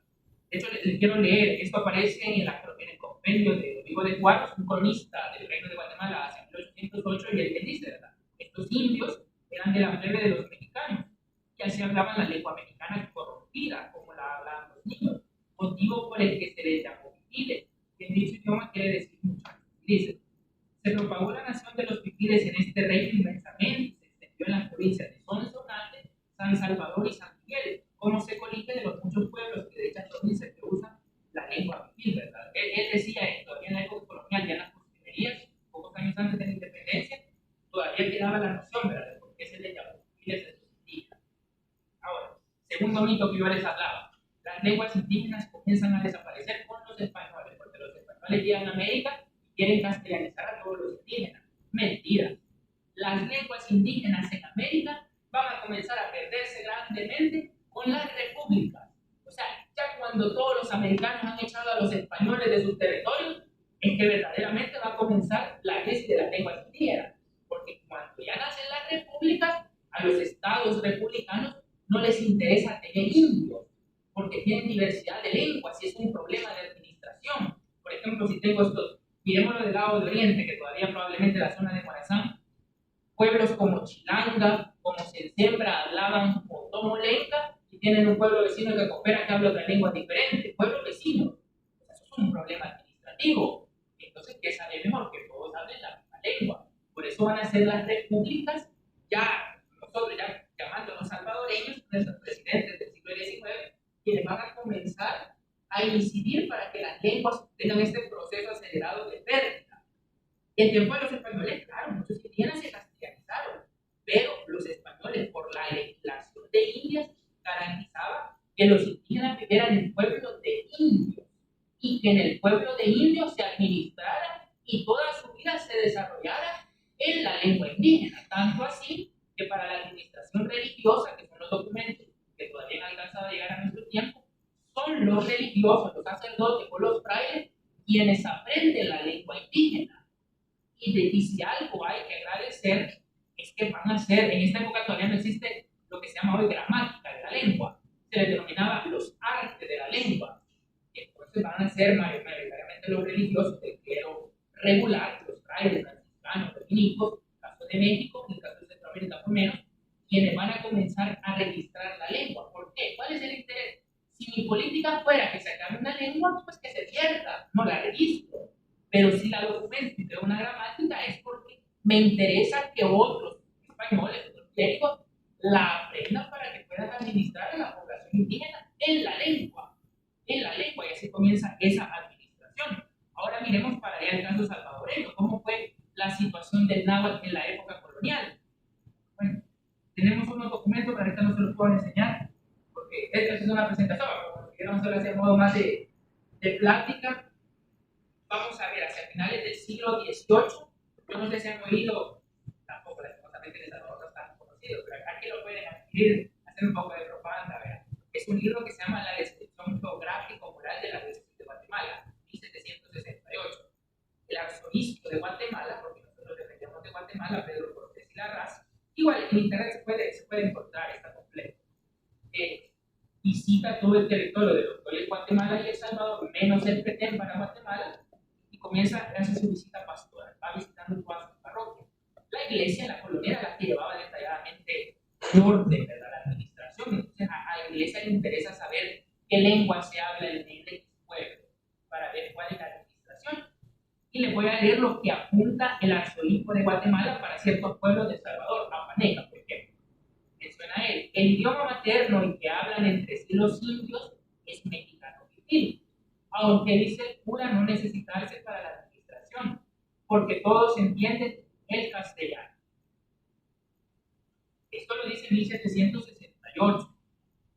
De hecho, les quiero leer, esto aparece en el compendio de Rodrigo de Cuadros, un cronista del Reino de Guatemala hacia 1808, y él dice, ¿verdad? Estos indios eran de la plebe de los mexicanos, y así hablaban la lengua mexicana corrompida, como la hablaban los niños, motivo por el que se les llamó pipiles, que en dicho idioma quiere decir muchachos. Dice, se propagó la nación de los pipiles en este reino inmensamente, y se extendió en las provincias de Sonsonate, San Salvador y San Miguel, como se colige de los muchos pueblos que de hecho dicen que usan la lengua pipil, ¿verdad? Él decía esto, todavía en la época colonial, ya en las postrimerías, pocos años antes de la independencia, todavía quedaba la noción, ¿verdad?, de por qué se le llamó pipiles a estos indígenas. Ahora, segundo mito que yo les hablaba, las lenguas indígenas comienzan a desaparecer con los españoles, porque los españoles llegan a América y quieren castellanizar a todos los indígenas. Mentira. Las lenguas indígenas en América van a comenzar a perderse grandemente con las repúblicas. O sea, ya cuando todos los americanos han echado a los españoles de sus territorios, es que verdaderamente va a comenzar la crisis de las lenguas indígenas. Porque cuando ya nacen las repúblicas, a los estados republicanos no les interesa tener indios, porque tienen diversidad de lenguas y es un problema de administración. Por ejemplo, si tengo estos, miremoslo del lado de Oriente, que todavía probablemente la zona de Morazán, pueblos como Chilanga, como Sembra, hablaban otomo-lenca y tienen un pueblo vecino que coopera que habla otra lengua diferente, pueblos vecinos. O sea, eso es un problema administrativo. Entonces, ¿qué sabe mejor? Que todos hablen la misma lengua. Por por eso van a ser las repúblicas, ya nosotros ya llamándonos salvadoreños, nuestros presidentes del siglo XIX, quienes van a comenzar a incidir para que las lenguas tengan este proceso acelerado de pérdida. En tiempo de los españoles, claro, muchos indígenas se castellanizaron, pero los españoles, por la legislación de Indias, garantizaba que los indígenas vivieran en pueblos de indios y que en el pueblo de indios se administrara y toda su vida se desarrollara en la lengua indígena. Tanto así que para la administración religiosa, que son los documentos que todavía han alcanzado a llegar a nuestro tiempo, son los religiosos, los sacerdotes o los frailes quienes aprenden la lengua indígena. Y si algo hay que agradecer es que van a ser, en esta época todavía no existe lo que se llama hoy gramática de la lengua, se les denominaba los artes de la lengua. Entonces van a ser mayoritariamente los religiosos del clero regular, los frailes, franciscanos, dominicos, en el caso de México, en el caso de Centroamérica por menos, quienes van a comenzar a registrar la lengua. ¿Por qué? ¿Cuál es el interés? Si mi política fuera que sacar una lengua, pues que se pierda, no la registro. Pero si la documento y creo una gramática es porque me interesa que otros españoles, otros clérigos, la aprendan para que puedan administrar a la población indígena en la lengua, y así comienza esa administración. Ahora miremos para allá el caso salvadoreño, cómo fue la situación del náhuatl en la época colonial. Bueno, tenemos unos documentos, pero ahorita no se los puedo enseñar, porque esta es una presentación, como si queremos hacerlo así de modo más de plática. Vamos a ver, hacia finales del siglo XVIII, yo no sé si han oído, tampoco lastimosamente en El Salvador no están conocidos, pero aquí lo pueden adquirir, hacer un poco de propaganda, ¿verdad? Es un libro que se llama La Descripción Geográfico-Moral de la Diócesis de Guatemala, 1768. El arzobispo de Guatemala, porque nosotros dependemos de Guatemala, Pedro Cortés y Larraz, igual en internet se puede encontrar, está completo. Visita todo el territorio de lo que es Guatemala y El Salvador, menos el Petén para Guatemala, y comienza a hacer su visita pastoral, va visitando todas sus parroquias. La iglesia, la colonia, era la que llevaba detalladamente el orden, ¿verdad? La administración. Entonces a la iglesia le interesa saber qué lengua se habla en el pueblo, para ver cuál es la administración. Y les voy a leer lo que apunta el arzobispo de Guatemala para ciertos pueblos de El Salvador, Apaneca, por ejemplo. Menciona él: el idioma materno y que hablan entre sí los indios es mexicano viril, aunque dice el cura no necesitarse para la administración, porque todos entienden el castellano. Esto lo dice en 1768.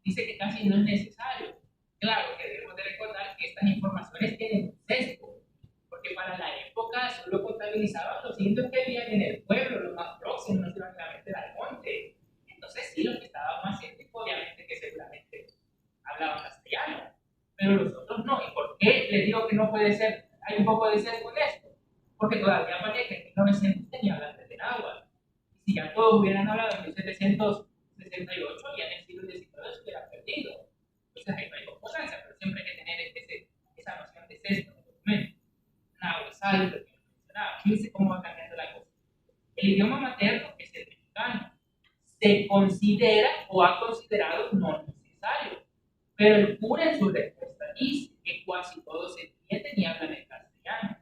Dice que casi no es necesario. Claro que debemos de recordar que estas informaciones tienen un sesgo, porque para la época solo contabilizaban los indios que vivían en el pueblo, los más próximos, no se iban a meter al monte. Entonces sí, los que estaban más céntricos, obviamente que seguramente hablaban castellano, pero los otros no. ¿Y por qué les digo que no puede ser? Hay un poco de sesgo en esto, porque todavía parece que en 1900 tenía hablantes de náhuatl. Y si ya todos hubieran hablado en 1768, ya en el siglo XIX se hubiera perdido. Entonces ahí no hay concordancia, pero siempre hay que tener esa noción de sesgo en el documento. Náhuatl, lo que mencionaba, fíjense cómo va cambiando la cosa. El idioma materno es el mexicano. Se considera o ha considerado no necesario, pero el cura en su respuesta dice que casi todos entienden y hablan en castellano.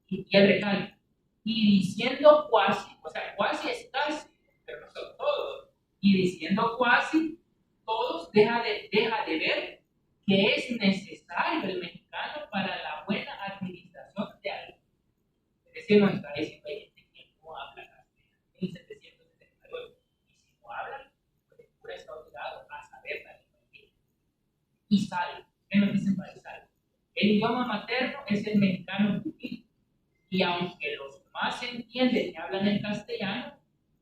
Y él recalca, y diciendo cuasi, o sea, cuasi es casi, pero no son todos, y diciendo cuasi, todos deja de ver que es necesario el mexicano para la buena administración de algo. Es decir, nos está diciendo hay gente que no habla castellano, 1778, y si no hablan, pues el cura está obligado a saber la lengua indígena. Y sale, ¿qué nos dicen para el sal? El idioma materno es el mexicano viril, y aunque los más entienden y hablan el castellano,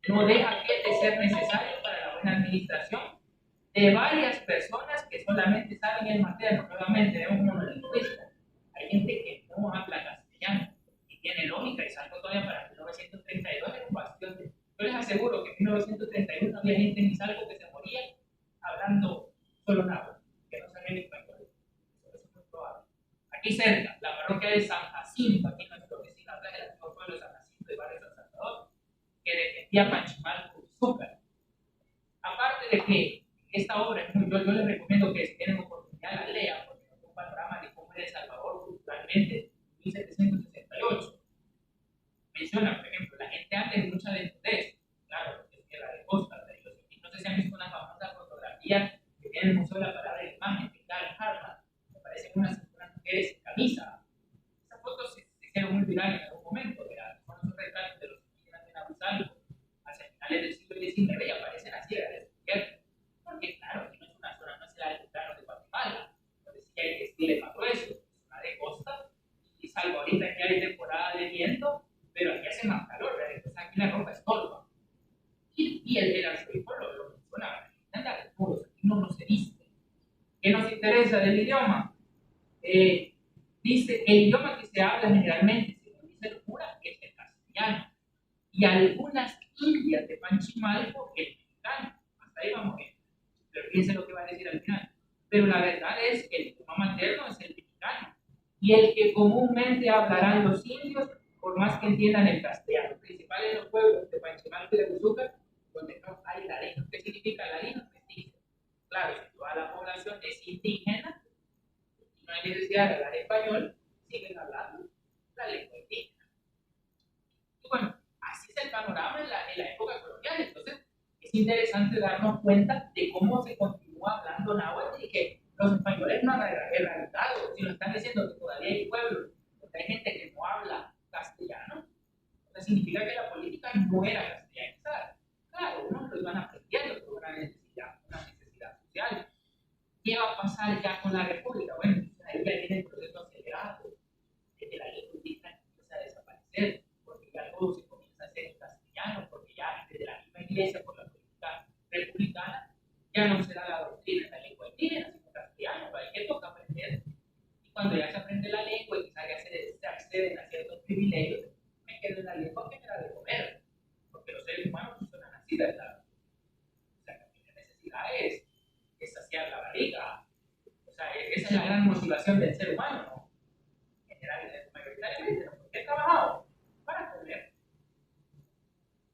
no deja de ser necesario para la buena administración de varias personas que solamente saben el materno. Nuevamente, vemos un monolingüista. Hay gente que no habla castellano y tiene lógica, y salgo todavía para 1932 en un bastión. Yo les aseguro que en 1931 había gente en Izalco que se moría hablando solo náhuatl, que no sabía el español. Eso es muy probable. Aquí cerca, la parroquia de San Jacinto, aquí nuestro vecino atrás del antiguo pueblo de San Jacinto de Barrio San Salvador, que defendía Panchimal con azúcar. Aparte de que esta obra es muy, yo les recomiendo que si tienen oportunidad la lean, porque es un panorama de cómo era El Salvador culturalmente en 1768. Menciona, por ejemplo, la gente antes en mucha desnudez. Claro, porque es tierra de costa. Pero no sé si han visto una famosa fotografía que tiene el Museo de la Palabra de Imagen, que está en Harvard. Me parecen unas mujeres sin camisa. Esas fotos se hicieron muy virales en algún momento. Son esos retratos de los indígenas de Nahuizalco hacia finales del siglo XIX y aparecen así a la descubierta. Porque, claro, aquí no es una zona, no es el altiplano de Guatemala, donde sí hay textiles más gruesos, es una de costa, y salvo ahorita que hay temporada de viento, pero aquí hace más calor, ¿verdad? Entonces aquí la ropa es torva. Y el arzobispo lo menciona, anda desnudos, aquí no se viste. ¿Qué nos interesa del idioma? Dice, el idioma que se habla generalmente, según dice el cura, es el castellano. Y algunas indias de Panchimalco, el mexicano. Hasta ahí vamos bien. Pero fíjense lo que va a decir al final. Pero la verdad es que el idioma materno es el mexicano. Y el que comúnmente hablarán los indios, por más que entiendan el castellano. Principal en los pueblos de Panchimalco y de Buzuca, donde no hay ladino. ¿Qué significa ladino? Mestizo. Claro, si toda la población es indígena, no hay necesidad de hablar español, siguen hablando la lengua indígena. Y bueno, así es el panorama en la época colonial. Entonces, es interesante darnos cuenta de cómo se continúa hablando náhuatl y que los españoles no han erradicado. Si nos están diciendo que todavía hay pueblos donde hay gente que no habla castellano, entonces significa que la política no era castellanizada. Claro, unos lo iban aprendiendo por una necesidad social. ¿Qué va a pasar ya con la República? Bueno, ahí ya viene el proceso acelerado de que la lengua indígena empieza a desaparecer, porque ya todo se comienza a hacer en castellano, porque ya desde la misma iglesia, por la política republicana, ya no será la doctrina en la lengua indígena, sino castellano, para que toca aprender. Y cuando ya se aprende la lengua y se acceden a ciertos privilegios, me quedo en la lengua que me da de comer, porque los seres humanos funcionan así, ¿verdad? O sea, la necesidad es saciar la barriga. O sea, esa es la gran motivación del ser humano, ¿no? Mayoritariamente, ¿no? ¿Por qué he trabajado? Para comer.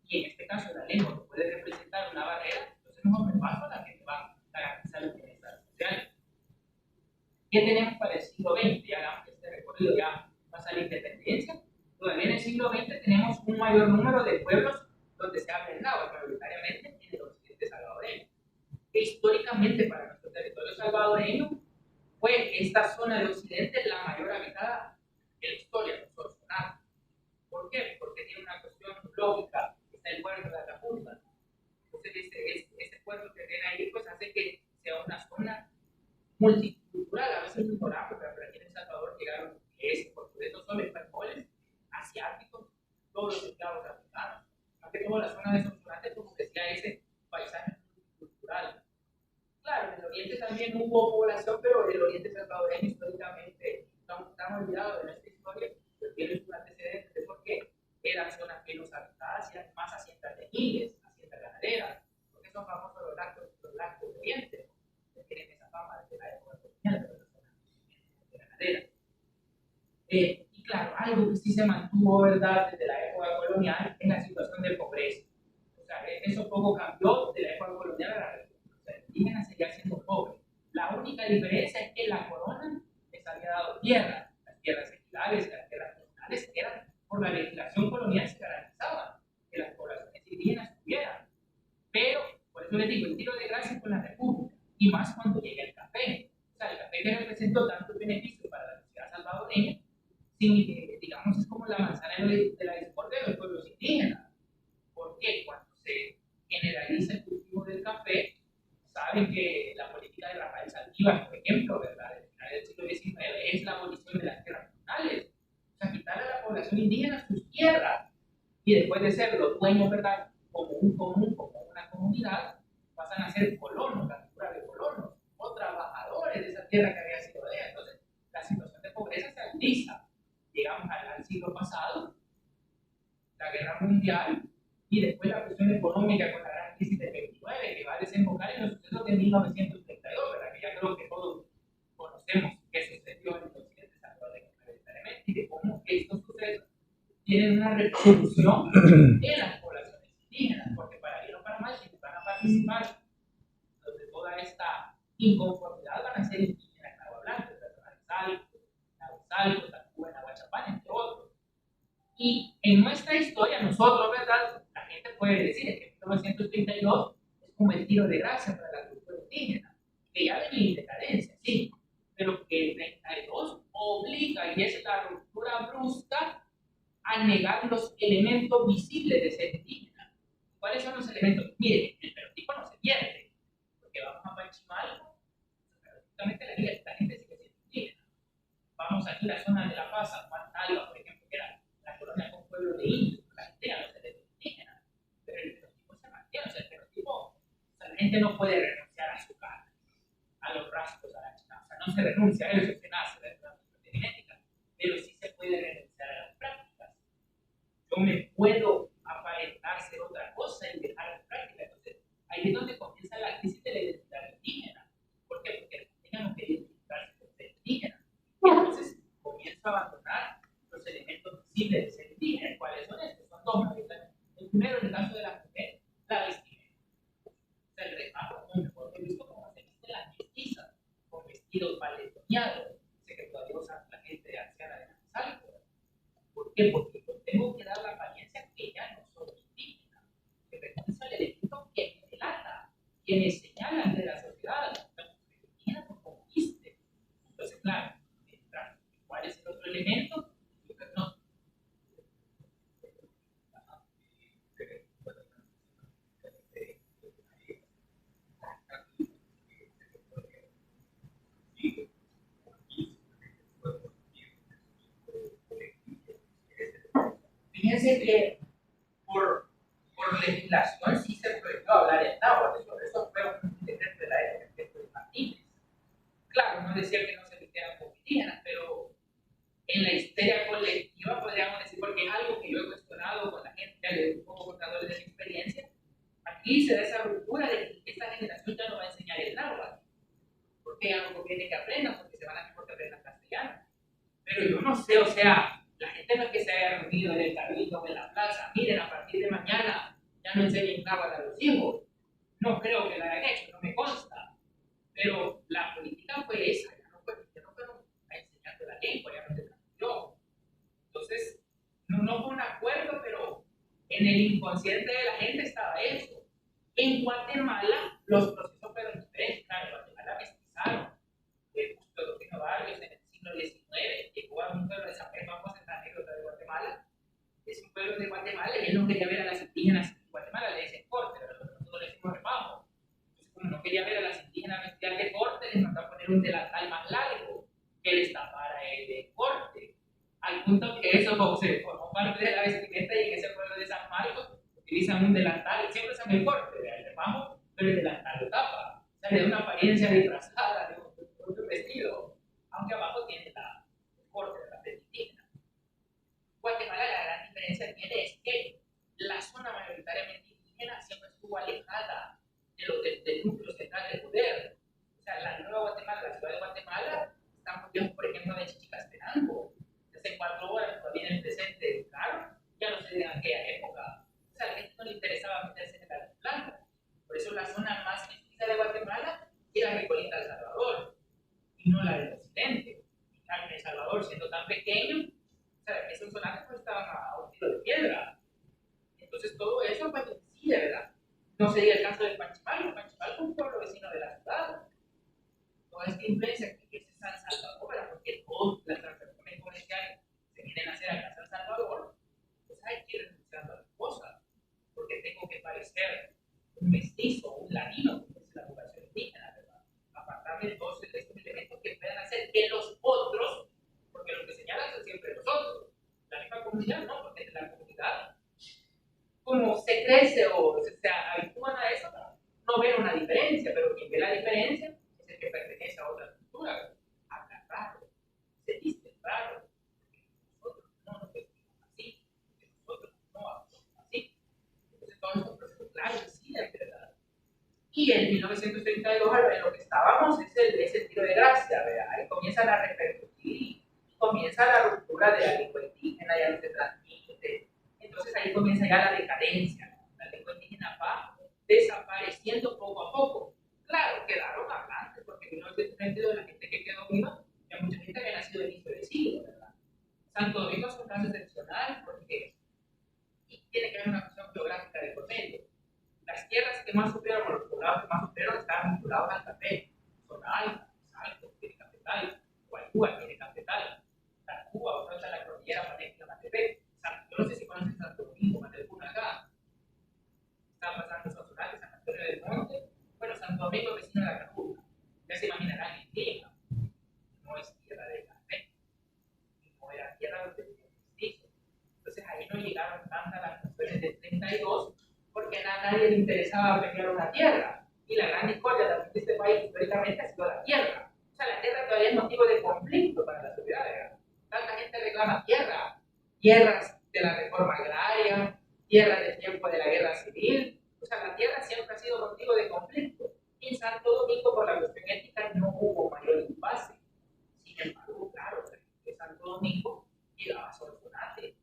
Y en este caso la lengua puede representar una barrera, entonces mejor me paso a la que me va a garantizar el bienestar social. ¿Qué tenemos para el siglo XX? Ya hagamos este recorrido, ya pasa la independencia. Todavía en el siglo XX tenemos un mayor número de pueblos donde se habla el náhuatl, mayoritariamente en el occidente salvadoreño. Que históricamente para nuestro territorio salvadoreño fue esta zona del occidente la mayor habitada en la historia, por Sonsonate. ¿Por qué? Porque tiene una cuestión lógica, está el puerto de Acapulco. Entonces, este puerto que tiene ahí, pues hace que sea una zona multicultural, a veces ignorable, pero aquí en El Salvador llegaron portugueses, no solo españoles, asiáticos, todos los esclavos africanos. Más que todo la zona de Sonsonate, como decía, ese paisaje cultural. Claro, en el oriente también hubo población, pero el oriente salvadoreño históricamente estamos olvidados de nuestra historia, pero tiene un antecedente de por qué eran zonas menos habitadas y más haciendas de miles, haciendas ganaderas, porque son famosos los lactos de oriente, que tienen esa fama de la época colonial, pero son zonas de ganaderas. Y claro, algo que sí se mantuvo, ¿verdad?, desde la época colonial es la situación de pobreza. O sea, eso poco cambió de la época colonial a la república. El indígena seguía siendo pobre. La única diferencia es que la corona les había dado tierra. Las tierras equidales, las tierras comunales eran, por la legislación colonial, se garantizaban que las poblaciones indígenas tuvieran. Pero, por eso les digo, el tiro de gracia con la república, y más cuando llega el café. O sea, el café que representó tanto beneficio para la sociedad salvadoreña, digamos, es como la manzana de la discordia de los pueblos indígenas. ¿Por qué? Cuando se generaliza el cultivo del café, saben que la política de Rafael Saldívar, por ejemplo, ¿verdad?, del final del siglo XIX, es la abolición de las tierras comunales. O sea, quitar a la población indígena sus tierras y después de ser los dueños, ¿verdad?, como un común, como una comunidad, pasan a ser colonos, la figura de colonos o trabajadores de esa tierra que había sido de ellos. Entonces, la situación de pobreza se agudiza. Llegamos al siglo pasado, la guerra mundial, y después la cuestión económica con la gran crisis del 29, que va a desembocar en los sucesos de 1932, ¿verdad? Que ya creo que todos conocemos qué sucedió en el occidente salvadoreño mayoritariamente y de cómo estos sucesos tienen una repercusión en las poblaciones indígenas, porque para bien o para mal, quienes van a participar de toda esta inconformidad van a ser indígenas nahuablantes, Nahuizalco, Tacuba, Nahuachapán, entre otros. Y en nuestra historia, nosotros, ¿verdad?, puede decir es que 1932 es como el tiro de gracia para la cultura indígena, que ya venía en decadencia, sí, pero que el 32 obliga, y es la ruptura brusca, a negar los elementos visibles de ser indígena. ¿Cuáles son los elementos? Miren, el fenotipo no se pierde, porque vamos a Panchimalco, justamente la gente sigue siendo indígena. Vamos aquí a la zona de La Paz, San Juan Talba, por ejemplo, que era la colonia con pueblo de indios, la gente ya no se le indígena, pero el fenotipo se mantiene, o sea, el fenotipo, o sea, la gente no puede renunciar a su carne, a los rasgos, a la chinaza, o sea, no se renuncia a eso, se nace de la genética, pero sí se puede renunciar a las prácticas. Yo me puedo aparentar ser otra cosa y dejar la práctica. Entonces, ahí es donde comienza la crisis de la identidad indígena. ¿Por qué? Porque el indígena no quiere identificarse con ser indígena. Y entonces comienza a abandonar los elementos visibles de ser indígena. ¿Cuáles son estos? Son dos. El primero, en el caso de la mujer, la vestimenta. O sea, el retrato, como mejor he visto cómo se visten las mestizas, con vestidos valetoneados. Sé que todavía usan la gente anciana de Mansalco. ¿Por qué? Porque yo tengo que dar la apariencia que ya no soy indígena, que pertenece al elemento que me delata, que me señala ante la sociedad, indígena como viste. Entonces, claro, ¿cuál es el otro elemento? No. Fíjense que por legislación sí se prohibió hablar en náhuatl, eso fue un decreto de la época de Martínez. Claro, no decía que no se vistieran como indígenas, pero en la histeria colectiva podríamos decir, porque es algo que yo he cuestionado con la gente, ya le un poco contadores de mi experiencia, aquí se da esa ruptura de que esta generación ya no va a enseñar el náhuatl, porque ya no conviene que aprendan, porque se van a mejor que aprendan castellano. Pero yo no sé, o sea, la gente no es que se haya reunido en el cabildo o en la plaza, miren, a partir de mañana ya no enseñen náhuatl a los hijos. No creo que lo hayan hecho, no me consta. Pero la política fue esa, ya no fueron a enseñar la lengua, ya no se transmitió. Entonces, no fue un acuerdo, pero en el inconsciente de la gente estaba eso. En Guatemala, los procesos fueron diferentes. Claro, en Guatemala mestizaron. Justo Rufino Barrios en el siglo XIX llegó a un pueblo de San Pedro, vamos a entrar en de Guatemala. Es un pueblo de Guatemala y él no quería ver a las indígenas en Guatemala, le dicen corte, pero nosotros le decimos rebajo. Entonces, como no quería ver a las indígenas vestidas de corte, les mandó a poner un delantal más largo que les tapara el de corte. Al punto que eso como se formó parte de la vestimenta y en ese pueblo de San Marcos utilizan un delantal, siempre usan el corte, el rebajo, pero el delantal lo tapa. O sea, le da una apariencia disfrazada de un vestido, aunque abajo tiene el corte de la piel indígena. Guatemala, la gran diferencia tiene es que la zona mayoritariamente indígena siempre estuvo alejada de del núcleo central del poder. O sea, la Nueva Guatemala, la ciudad de Guatemala, estamos viendo, por ejemplo, de Chichicastenango, desde 4 horas todavía en el presente, claro, ya no se dio en aquella época. O sea, a la gente no le interesaba meterse en el altiplano. Por eso la zona más mestiza de Guatemala era Recoleta, El Salvador, y no la del occidente. En El Salvador, siendo tan pequeño, o sea, esos zonales no estaban a un tiro de piedra. Entonces, todo eso, pues, sí, de verdad. No sería el caso del Panchimalco. Panchimalco es un pueblo vecino de la ciudad. Toda esta influencia que es San Salvador, ¿verdad? Porque todas las transacciones comerciales se vienen a hacer acá en San Salvador, pues hay que ir renunciando a las cosas, porque tengo que parecer un mestizo, un latino, como es la población indígena, ¿verdad? Apartarme entonces de estos elementos que puedan hacer que los otros, porque lo que señalan son siempre los otros, la misma comunidad, ¿no? Porque la comunidad, como se crece o se habitúan a eso, no ven una diferencia, pero quien ve la diferencia es el que pertenece a otra cultura. Habla raro, se viste raro, nosotros no nos vestimos así, nosotros no hablamos así. Entonces, todos estos procesos, claro, sí, es verdad. Y en 1932, en lo que estábamos, es el tiro de gracia, ¿verdad? Ahí comienzan a repercutir y comienza la ruptura de la lengua indígena, ya no se transmite. Entonces ahí comienza ya la decadencia, ¿no? La lengua indígena va desapareciendo poco a poco. Claro, quedaron hablantes, porque en 1932 la gente que quedó viva, ya mucha gente había nacido en inicio del siglo, ¿verdad? Santo Domingo es un caso excepcional porque tiene que haber una cuestión geográfica de por medio. Las tierras que más sufrieron, o los poblados que más sufrieron, estaban vinculados al café. Sonal, Salto, tiene cafetal, Guayúa tiene cafetal, Tacuba, otra vez la cordillera Palenque, Matepec. Yo no sé si conocen Santo Domingo, Matepec, acá. Están pasando Sonsonate, San Antonio del Monte. Bueno, Santo Domingo es vecino de la Caruba. Ya se imaginarán el clima. No es tierra de café, no era tierra de mestizo. Entonces ahí no llegaron tantas las naciones del 32 porque a nadie le interesaba pelear una tierra. Y la gran discordia también de este país históricamente ha sido la tierra. O sea, la tierra todavía es motivo de conflicto para la sociedad. Tanta gente reclama tierra, tierras de la reforma agraria, tierras del tiempo de la guerra civil. O sea, la tierra siempre ha sido motivo de conflicto. Y en Santo Domingo, por la cuestión ética, no hubo mayor impasse. Sin embargo, claro, en Santo Domingo llegaba Sonsonate.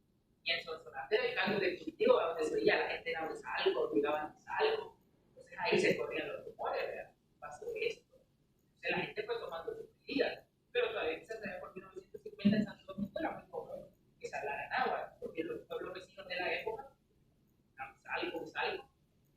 Y en Sonsonate era el caldo de cultivo donde se veía la gente en Aguizalco, llegaban a Aguizalco. Entonces ahí se corrían los rumores, ¿verdad? Pasó esto. Entonces la gente fue tomando sus medidas. Pero todavía en 1950 en Santo Domingo era muy común que se hablara náhuatl, porque los pueblos vecinos de la época, Aguizalco,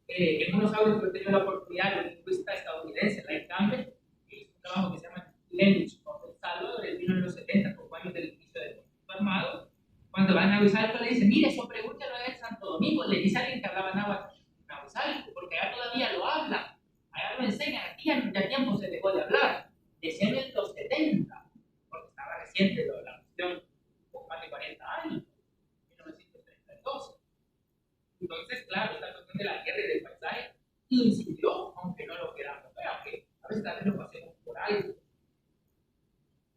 en unos audios que he tenido la oportunidad de un lingüista estadounidense, Ray Campbell, que hizo un trabajo que se llama Language of El Salvador, él vino en los 70, poco años del inicio del conflicto armado. Cuando van a Aguizalco le dicen, mire, eso pregúntelo en Santo Domingo, le dice a alguien que hablaba náhuatl en Aguizalco, porque allá todavía lo hablan, allá lo enseñan, aquí ya tiempo se dejó de hablar, decían en los 70, porque estaba reciente la cuestión, poco más de 40 años, 1932. Entonces, claro, esta cuestión de la tierra y del paisaje incidió, aunque no lo queramos ver, aunque a veces también lo pasemos por algo.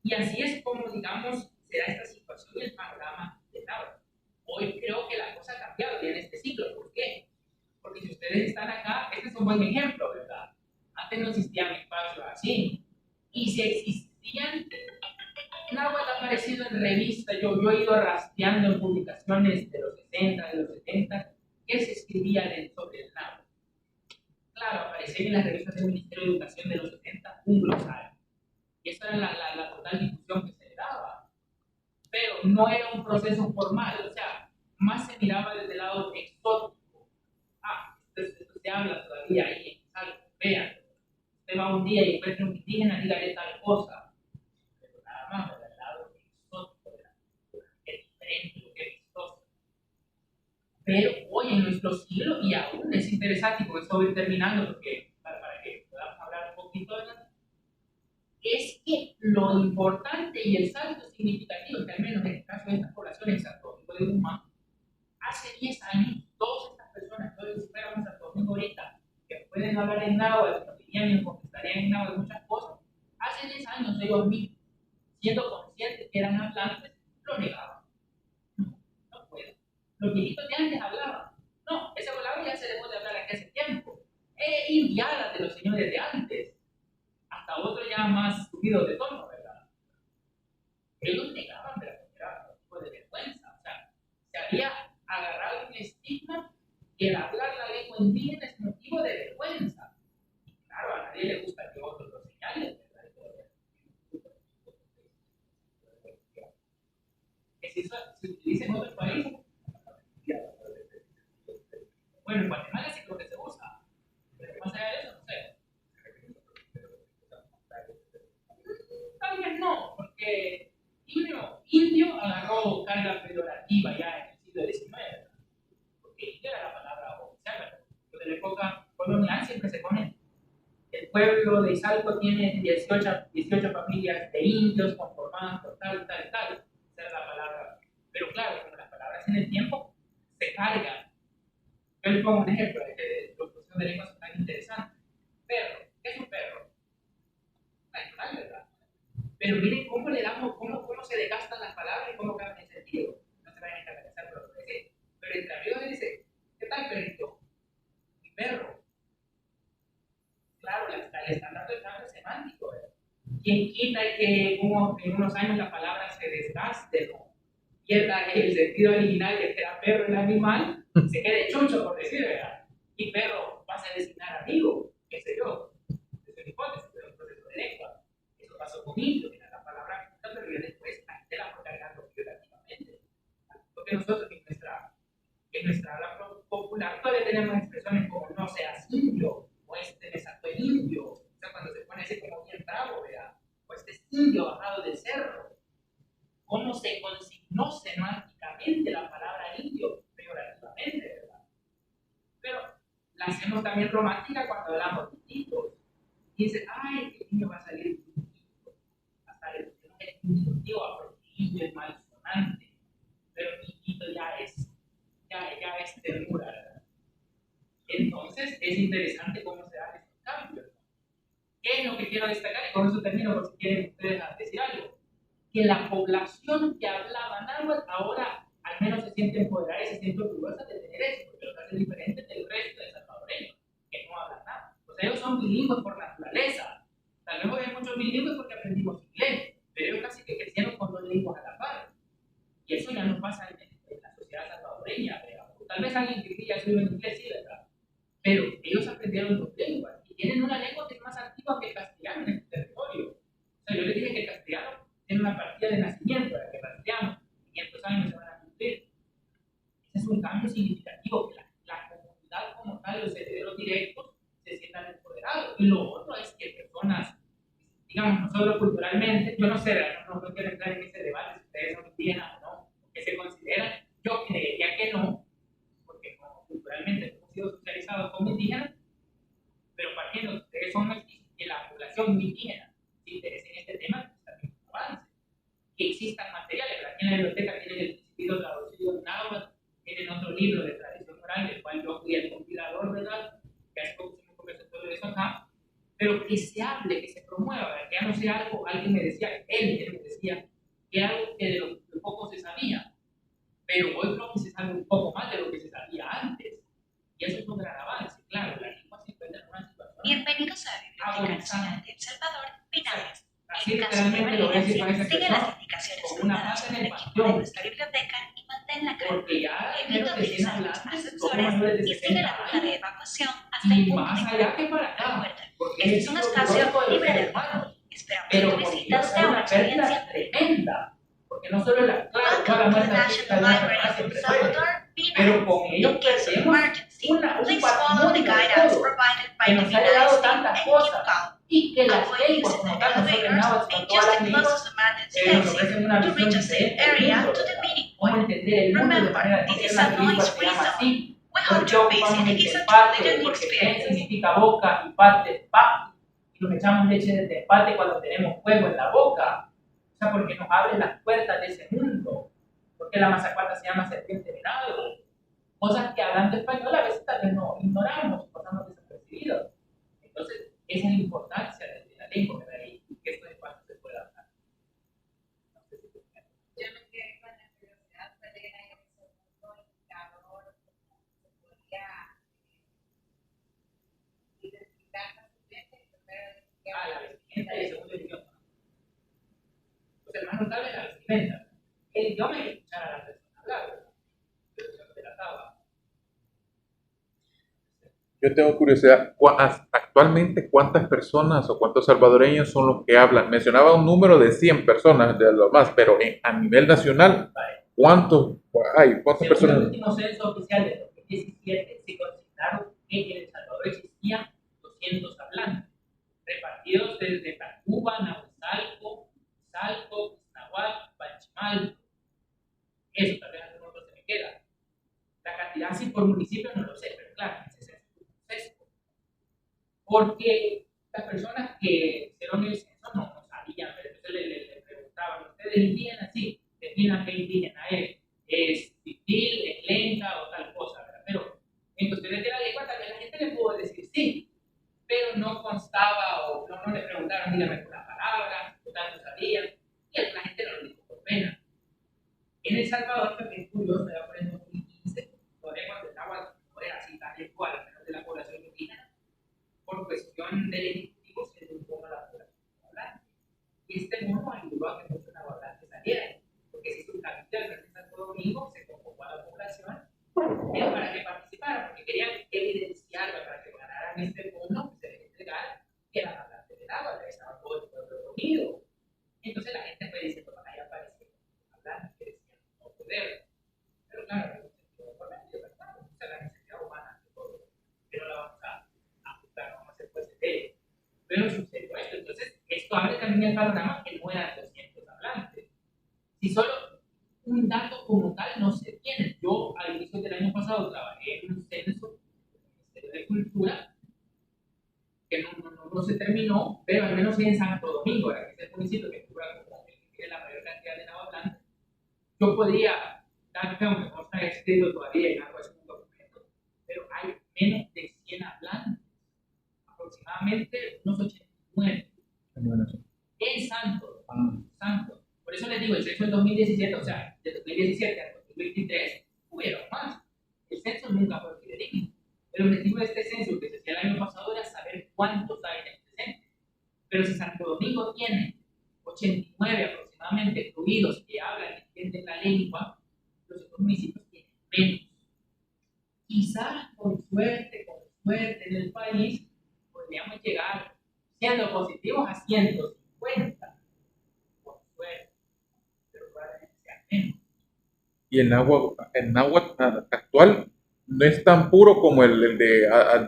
Y así es como, digamos, será esta situación y el panorama de náhuatl. Hoy creo que la cosa ha cambiado ya en este siglo. ¿Por qué? Porque si ustedes están acá, este es un buen ejemplo, ¿verdad? Antes no existían espacios así. Y si existían, náhuatl ha aparecido en revistas. Yo he ido rastreando en publicaciones de los 60, de los 70, que se escribía sobre el náhuatl. Claro, aparecía en las revistas del Ministerio de Educación de los 70 un glosario. Y esa era la total difusión que se le daba. Pero no era un proceso formal, o sea, más se miraba desde el lado exótico. Esto se habla todavía ahí en algo. Vean, usted va un día y encuentra un indígena, dígale tal cosa. Pero nada más, desde el lado exótico, que es diferente, lo que es vistoso. Pero hoy en nuestro siglo, y aún es interesante, y con esto voy terminando, porque para que podamos hablar un poquito de eso, es que lo importante y el salto significativo, que al menos en el caso de estas poblaciones en Santo Domingo de Guzmán, hace 10 años, todas estas personas, todos si fuéramos en Santo Domingo ahorita, que pueden hablar en náhuatl, que opinarían y contestarían en náhuatl muchas cosas, hace 10 años ellos mismos, siendo conscientes que eran hablantes, lo negaban. No puedo. Los viejitos de antes hablaban. No, esa palabra ya se dejó de hablar aquí hace tiempo. Indiana de los señores de antes. Hasta otros ya más subidos de tono, ¿verdad? Ellos negaban, pero era un tipo de vergüenza. O sea, se había agarrado un estigma que el hablar la lengua indígena es motivo de vergüenza. Claro, a nadie le gusta que otros lo señalen, ¿verdad? Es eso, se utiliza en otros países. Bueno, en Guatemala sí creo que se usa. Pero más allá de eso, no sé. Tal vez no, porque indio agarró carga peyorativa ya en el siglo XIX, porque indio era la palabra oficial, pero de la época colonial siempre se pone. El pueblo de Izalco tiene 18 familias de indios conformadas por tal. Esa era la palabra. Pero claro, como las palabras en el tiempo se cargan. Yo les pongo un ejemplo de que la construcción de lenguas es tan interesante. Perro, ¿qué es un perro? Natural, ¿verdad? Pero miren cómo le damos, cómo se desgastan las palabras y cómo cambian el sentido. No se vayan a encargar, pero entre amigos dice, ¿qué tal perrito? Mi perro. Claro, el estándar del cambio es semántico. ¿Quién quita que en unos años la palabra se desgaste, ¿no? Pierda el sentido original de que era perro el animal, se quede chucho, por decir, ¿verdad? Y perro pasa a designar amigo, qué sé yo. Es una hipótesis, pero es un proceso de lengua. Eso pasó con indio, era la palabra, pero después la gente la fue cargando figurativamente. Porque nosotros en nuestra habla popular popular todavía tenemos expresiones como no seas indio, o este me sacó el indio, o sea, cuando se pone así como bien bravo, ¿verdad? O este es indio bajado del cerro. ¿Cómo se consignó semánticamente la palabra indio? Peyorativamente, ¿verdad? Pero la hacemos también romántica cuando hablamos de indios. Y dice, ay, ¿qué niño va a salir indio? Hasta el diminutivo, porque indio es malsonante, pero niñito ya es ternura, ¿verdad? Entonces, es interesante cómo se dan estos cambios. ¿Qué es lo que quiero destacar? Y con eso termino, por si quieren ustedes decir algo. Que la población que hablaba náhuatl ahora al menos se siente empoderada y se siente orgullosa de tener eso, porque los hace diferentes del resto de salvadoreños, que no hablan nada. O sea, ellos son bilingües por naturaleza. Tal vez hoy hay muchos bilingües porque aprendimos inglés, pero ellos casi que crecieron con dos lenguas a la par. Y eso ya no pasa en la sociedad salvadoreña, digamos. Tal vez alguien que ya estudió en inglés, sí, ¿verdad? Pero ellos aprendieron dos lenguas y tienen una lengua que es más antigua que el castellano en este territorio. O sea, yo les dije que el castellano tiene una partida de nacimiento, la que rastreamos, 500 años se van a cumplir. Ese es un cambio significativo, que la comunidad como tal, los herederos directos, se sientan empoderados. Y lo otro es que personas, digamos, nosotros culturalmente, yo no sé, no quiero entrar en ese debate si ustedes son indígenas o no, que se consideran, yo creería que no, porque como culturalmente hemos sido socializados como indígenas, pero partiendo de ustedes son que la población indígena se interese en este tema, pues también un avance. Que existan materiales, aquí en la biblioteca tienen el Principio traducido en náhuatl, tienen otro libro de tradición oral, del cual yo fui el compilador, ¿verdad? Que hace poco se me conversó todo eso acá, pero que se hable, que se promueva, que ya no sea algo, alguien me decía, él me decía, que era algo que de lo poco se sabía, pero hoy creo que se sabe un poco más de lo que se sabía antes, y eso es un gran avance, claro, la lengua se encuentra en una situación. Bienvenidos a la Biblioteca Nacional de El Salvador, Pinales. Así literalmente lo voy a decir con esa Sigue las expresión, indicaciones con una dadas pata por en el el equipo de panteón, nuestra biblioteca y mantén la calma. porque ya Evita menos de 100 utilizar los hablantes son ascensores mayores de y sigue 60 la ruta de años, evacuación hasta el y punto más de allá que para encuentro. acá, Recuerda, porque este es un espacio libre de humano, ruido. Esperamos pero que tu con visita ellos hay sea una una pérdida experiencia. tremenda, porque no solo la, claro, toda la Welcome to the muestra artística National de una Library persona of El siempre duele, Salvador, pero Pinales. con ellos In case of perdemos emergency, un please follow the patrimonio de guidance todo, provided by que the nos ha heredado Pinales team tantas and keep cosas, calm. y que las Avoid lenguas using como the tal, no solo en elevators náhuatl, sino and todas just las follow lenguas, the man nos steps ofrecen una to visión reach a safe diferente del area mundo, to the ¿verdad? meeting Cómo point. entender el mundo de manera Remember, no this is una a trilingua noise se free llama zone. así, We ¿por hope qué your ocupamos visit el is a truly tepate? learning Porque pen experience. significa boca y pate, pa, y nos echamos leche de tepate cuando tenemos fuego en la boca, o sea, porque nos abre las puertas de ese mundo, porque la mazacuata se llama serpiente venado, cosas que hablando español a veces también no ignoramos, pasamos desapercibidos. Entonces, esa es la importancia de la lengua, ¿verdad? Y que estos espacios se puedan hablar. No sé si tú quieres. Yo me quedé con la curiosidad de la segundo indicador, se podría identificar fácilmente el primero La vestimenta y el segundo idioma. Los hermanos notables la vestimenta. El idioma hay que escuchar a la persona hablar, ¿verdad? Pero eso no te la acaba. Yo tengo curiosidad, actualmente cuántas personas o cuántos salvadoreños son los que hablan? Mencionaba un número de 100 personas, de lo más, pero a nivel nacional, ¿cuántos hay? ¿Cuántas Según el personas? último censo oficial de 2017, se consideraron que en El Salvador existían 200 hablantes, repartidos desde Tacuba, Nahuizalco, Salco, Nahuatl, Panchimal. Eso tal vez algún otro se me queda. La cantidad así por municipio no lo sé, pero claro, ese es el proceso. Porque las personas que hicieron el censo no sabían, pero entonces le preguntaban, ¿ustedes indígenas? Sí, definan qué indígena es titil, es lenta o tal cosa, ¿verdad? Pero en cuestiones de la lengua también la gente le pudo decir sí, pero no constaba o no le preguntaron, dígame por la palabra, o tal no sabían, y la gente no lo dijo por pena. En El Salvador, que es curioso, ya por el 2015, todavía cuando el agua no era así tan igual, al menos de la población indígena, por cuestión del Ejecutivo se educó a la población hablante. Y este mono ayudó a que muchos nahuatlantes salieran, porque se hizo un capital en Santo Domingo, se convocó a la población para que participara, porque querían evidenciar, para que ganaran este bono que se les entregara, que eran hablantes del agua, que estaba todo el pueblo reunido. Entonces la gente fue diciendo, ahí apareció hablantes que decían no poder. Pero claro, no se quedó por medio, ¿verdad? O sea, la necesidad humana. tenía el panorama que no eran 200 hablantes. Si solo un dato como tal no se tiene. Yo al inicio del año pasado trabajé en un censo de cultura que no se terminó, pero al menos en Santo Domingo, que es el municipio que como el que tiene la mayor cantidad de hablantes, yo podía dar fe, aunque no está escrito todavía en algo así un documento, pero hay menos de 100 hablantes, aproximadamente unos 89. En Santo. Por eso les digo, el censo del 2017, o sea, de 2017 al 2023, hubieron más. El censo nunca fue fidedigno. El objetivo de este censo que se hacía el año pasado era saber cuántos hay en el presente. Pero si Santo Domingo tiene 89 aproximadamente fluidos que hablan y entienden la lengua, los otros municipios tienen menos. Quizás con suerte en el país, podríamos llegar, siendo positivos, a 150. Con suerte. Pero probablemente sea menos. Y el náhuatl actual no es tan puro como el de la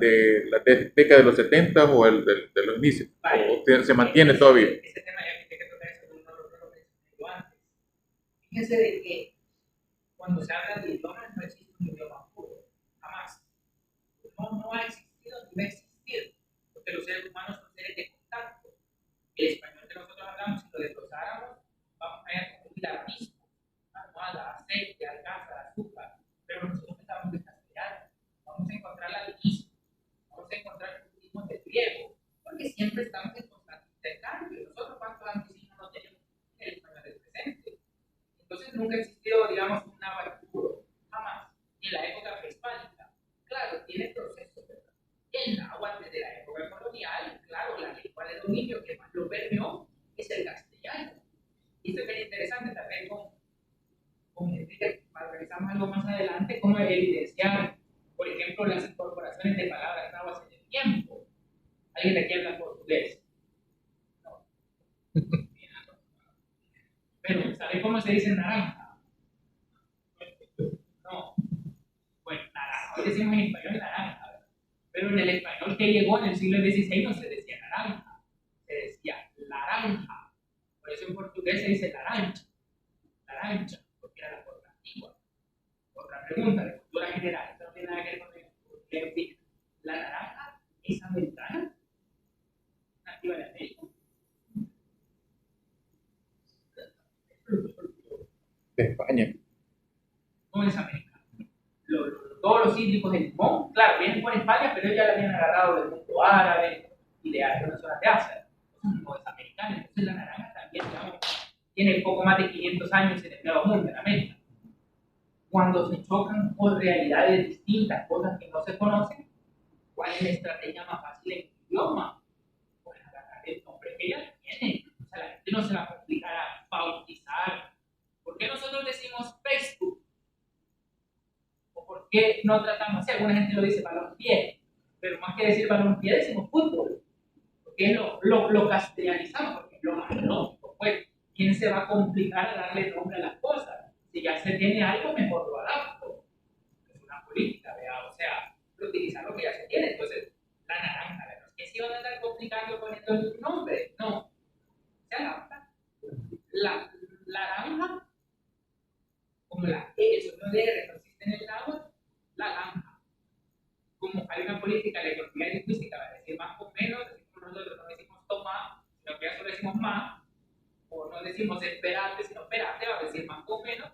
década de los 70 o el de los inicios. Vale. O se mantiene todavía. Ese tema ya que tocar eso, no lo mencioné antes. Fíjense de que cuando se habla de idiomas no existe un idioma puro, jamás. No ha existido ni va a existir, porque los seres humanos son seres de contacto. El español que nosotros hablamos, si lo desglosáramos, vamos a ver como un mismo, almohada, aceite, alcázar, azúcar, pero nosotros estamos de castellano, vamos a encontrar la misma, vamos a encontrar el mismo de griego, porque siempre estamos en constante intercambio. Nosotros cuántos anglicinos no tenemos en el español del presente. Entonces nunca ha existido, digamos, un náhuatl puro, jamás, ni en la época prehispánica. Claro, tiene procesos, ¿verdad? El náhuatl desde la época colonial, claro, la lengua de dominio que más lo permeó es el castellano. Y esto es bien interesante también con Enrique, realizamos algo más adelante, cómo evidenciar, por ejemplo, las incorporaciones de palabras náhuatl en el tiempo. ¿Alguien de aquí habla portugués? No. Pero, ¿sabe cómo se dice naranja? No. Bueno, naranja. Hoy decimos en español naranja, ¿verdad? Pero en el español que llegó en el siglo XVI no se decía naranja, se decía laranja. Por eso en portugués se dice larancha, porque era la forma antigua. Otra pregunta de cultura general, esto no tiene nada que ver con el ¿la naranja es americana? ¿Nativa de América? De España. No es americana. Todos los cítricos del limón, claro, vienen por España, pero ellos ya la habían agarrado del mundo árabe y de algunas zonas de Asia. No es americana, entonces la naranja también, digamos, tiene poco más de 500 años en el Nuevo Mundo, en América. Cuando se chocan por realidades distintas, cosas que no se conocen, ¿cuál es la estrategia más fácil en el idioma? Pues agarrar el nombre que ya tiene. O sea, la gente no se va a complicar a bautizar. ¿Por qué nosotros decimos Facebook? ¿O por qué no tratamos? Si alguna gente lo dice balompié, pero más que decir balompié decimos fútbol. Porque lo castellanizamos, porque es lo más lógico. Pues, ¿quién se va a complicar a darle nombre a las cosas? Si ya se tiene algo, mejor lo adapto. Es una política, ¿verdad? O sea, utilizar lo que ya se tiene. Entonces, la naranja, ¿verdad? Es que si van a andar complicando poniendo el nombre, no. Se adapta. La naranja, como la E, el sonido de R persiste en el agua, la naranja. Como hay una política de economía lingüística, va a decir más o menos, nosotros no decimos tomar, sino que ya solo decimos más, o no decimos esperante, sino esperante, va a decir más o menos.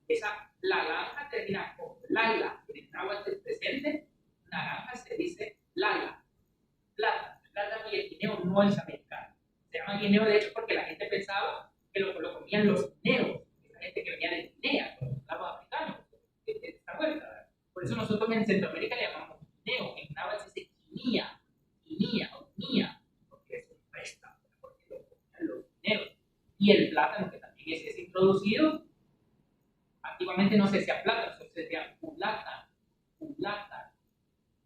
Esa naranja termina con lala, en el náhuatl del presente, naranja se dice lala. Plátano y el guineo no es americano. Se llama guineo de hecho porque la gente pensaba que lo comían los guineos, esa gente que venía de Guinea, los esclavos africanos, de esta vuelta, ¿verdad? Por eso nosotros en Centroamérica le llamamos guineo, en náhuatl se dice guinea, porque es un préstamo, porque lo comían los guineos. Y el plátano, que también es introducido, antiguamente no se decía plátano, se decía pulata.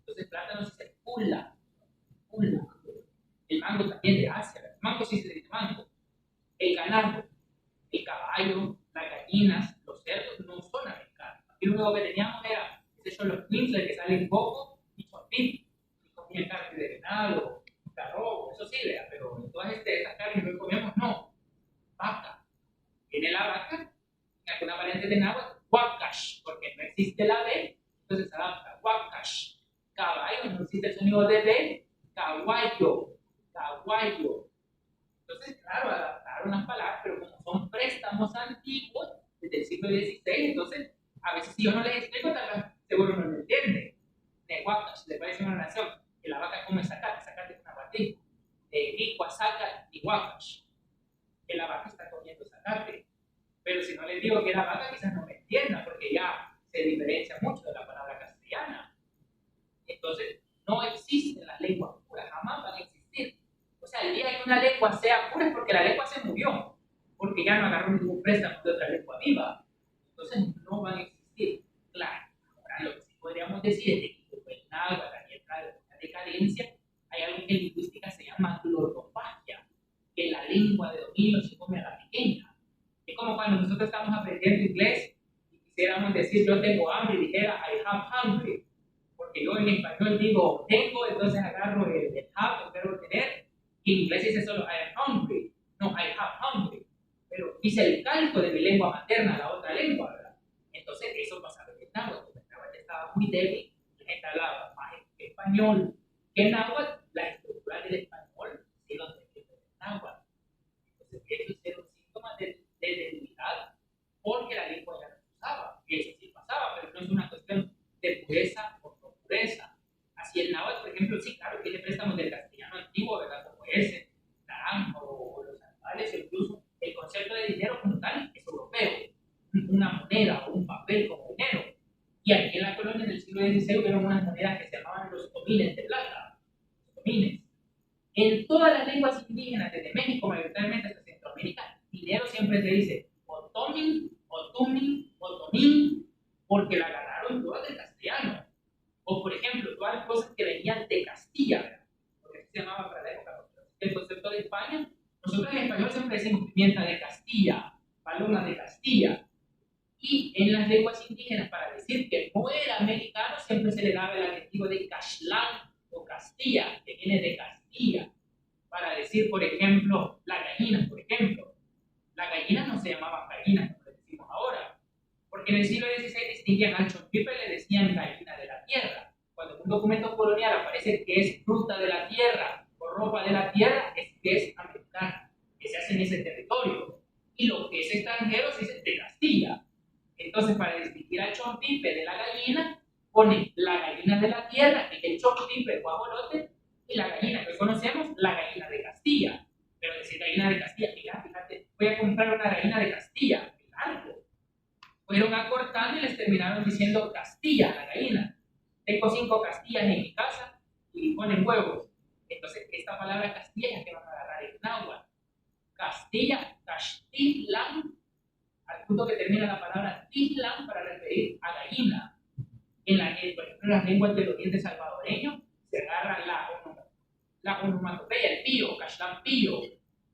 Entonces plátano se dice pula. El mango también de Asia, el mango sí se dice mango. El ganado, el caballo, las gallinas, los cerdos no son americanos. Aquí lo único que teníamos era, esos son los pinzles que salen poco y son pip. Y comían carne de venado, carrobo, eso sí, ¿verdad? Pero todas estas carnes carne que comemos, no, vaca. Viene la vaca, en algunas variantes de náhuatl, huacash, porque no existe la B, entonces se adapta, huacash. Caballo, no existe el sonido de B, caguayo, caguayo. Entonces, claro, adaptaron las palabras, pero como son préstamos antiguos, desde el siglo XVI, entonces, a veces si yo no les explico, tal vez seguro no lo entienden. De huacash, le parece una nación, que la vaca come zacate, zacate es una batida. De Iguá, saca y huacash, que la vaca está comiendo zacate. Pero si no les digo que la vaca, quizás no me entiendan, porque ya se diferencia mucho de la palabra castellana. Entonces, no existen las lenguas puras, jamás van a existir. O sea, el día que una lengua sea pura es porque la lengua se murió, porque ya no agarró ningún préstamo de otra lengua viva. Entonces, no van a existir. Claro, ahora lo que sí podríamos decir es que como el náhuatl también trae una decadencia, hay algo que en lingüística se llama glotofagia, que la lengua de dominio se come a la pequeña. Es como cuando nosotros estamos aprendiendo inglés y quisiéramos decir yo tengo hambre y dijera I have hungry. Porque yo en español digo tengo, entonces agarro el have, el verbo tener, y en inglés dice solo I am hungry, no I have hungry. Pero hice el calco de mi lengua materna a la otra lengua, ¿verdad? Entonces eso pasaba en el náhuatl. El náhuatl estaba muy débil, la gente hablaba más español que en náhuatl, la estructura del español sí lo tenía en náhuatl. Entonces eso era un síntoma de debilidad porque la lengua ya no se usaba. Y eso sí pasaba, pero no es una cuestión de pureza o no pureza. Así el náhuatl, por ejemplo, sí, claro, tiene préstamos del castellano antiguo, ¿verdad? Como ese, naranjo o los animales, o incluso el concepto de dinero como tal es europeo. Una moneda o un papel como dinero. Y aquí en la colonia del siglo XVI hubieron unas monedas que se llamaban los tomines de plata. Los tomines. En todas las lenguas indígenas, desde México mayoritariamente hasta Centroamérica, dinero siempre se dice otomin, otumin, otomín, porque la agarraron todas del castellano. O por ejemplo, todas las cosas que venían de Castilla, ¿verdad? Porque así se llamaba para la época. El concepto de España, nosotros en español siempre decimos pimienta de Castilla, paloma de Castilla. Y en las lenguas indígenas, para decir que no era americano, siempre se le daba el adjetivo de Caxlán o Castilla, que viene de Castilla. Para decir, por ejemplo, la gallina, por ejemplo. Las gallinas no se llamaban gallinas, como le decimos ahora. Porque en el siglo XVI distinguían al chontipe y le decían gallina de la tierra. Cuando en un documento colonial aparece que es fruta de la tierra o ropa de la tierra, es que es americana, que se hace en ese territorio. Y lo que es extranjero se dice de Castilla. Entonces, para distinguir al chontipe de la gallina, ponen la gallina de la tierra, que es el chontipe o ajolote, y la gallina que hoy conocemos, la gallina de Castilla. Pero decir gallina de Castilla, fíjate, voy a comprar una gallina de Castilla, algo. Fueron acortando y les terminaron diciendo Castilla, la gallina. Tengo 5 castillas en mi casa y ponen huevos. Entonces, esta palabra Castilla es la que van a agarrar en náhuatl. Castilla, Castilan, al punto que termina la palabra Tislan para referir a gallina. Por ejemplo, en las lenguas del oriente salvadoreño se agarra la onomatopeya, el pío, Caxlán pío,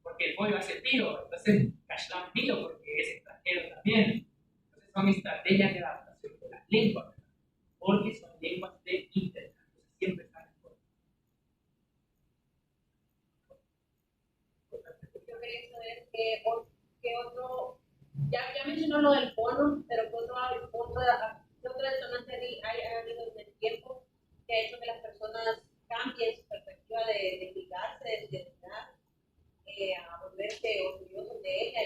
porque el pollo hace pío, entonces Caxlán pío porque es extranjero también. Entonces son estrategias de adaptación de las lenguas, ¿verdad? Porque son lenguas de intercambio, entonces siempre están en contra. Yo quería saber qué otro, ya mencionó lo del bono, pero qué otra detonante ha habido en el tiempo que ha hecho que las personas cambien su perspectiva de ligarse, de su identidad, a volverse orgullosos de ella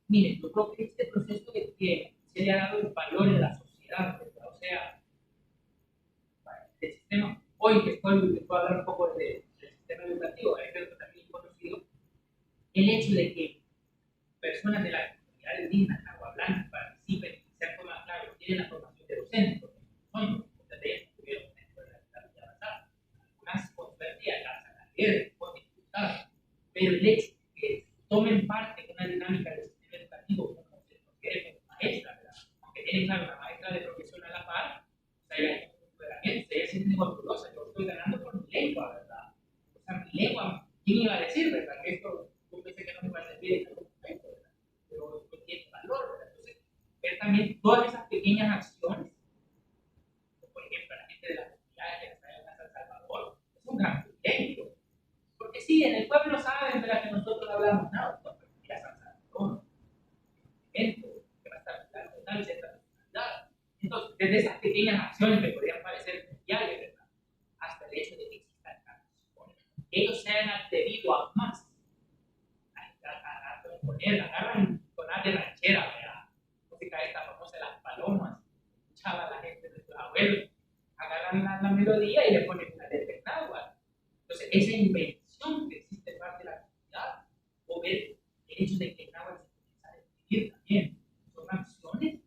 Miren, yo creo que este proceso de que se le ha dado el valor en la sociedad, ¿verdad? O sea, el sistema, hoy que les voy a hablar un poco del sistema educativo, pero también conocido, el hecho de que personas de la comunidad indígena, nahuatlanas, participen, sean más claro, tienen la formación de docentes, porque son, muchas de ellas tuvieron una escuela de avanzada, algunas con suerte alcanzan a leer, con dificultades, pero el hecho de que tomen parte en una dinámica del sistema educativo, como se considere como maestra, ¿verdad? Aunque tienen claro una maestra de profesión a la par, o sea, ella se siente orgullosa, yo estoy ganando por mi lengua, ¿verdad? O sea, mi lengua, ¿quién iba a decir, verdad? Que esto, yo pensé que no me iba a servir en algún momento, ¿verdad? Pero esto tiene valor, ¿verdad? Entonces, ver también todas esas pequeñas acciones, por ejemplo, la gente de las comunidades que está en San Salvador, es un gran privilegio. nada, no, pero mira, San Salvador, evento, que va a estar claro, tal, cierta personalidad. Entonces, desde esas pequeñas acciones que podrían parecer triviales, ¿verdad? Hasta el hecho de que existan canciones, ellos se han atrevido a más, a componer, agarran tonas de ranchera, ¿verdad? Música esta famosa, las palomas, escuchaba la gente de sus abuelos, agarran la melodía y le ponen una letra en náhuatl. Entonces, esa invención que existe en parte de la comunidad, o ver el hecho de que el náhuatl se comienza a escribir también, son acciones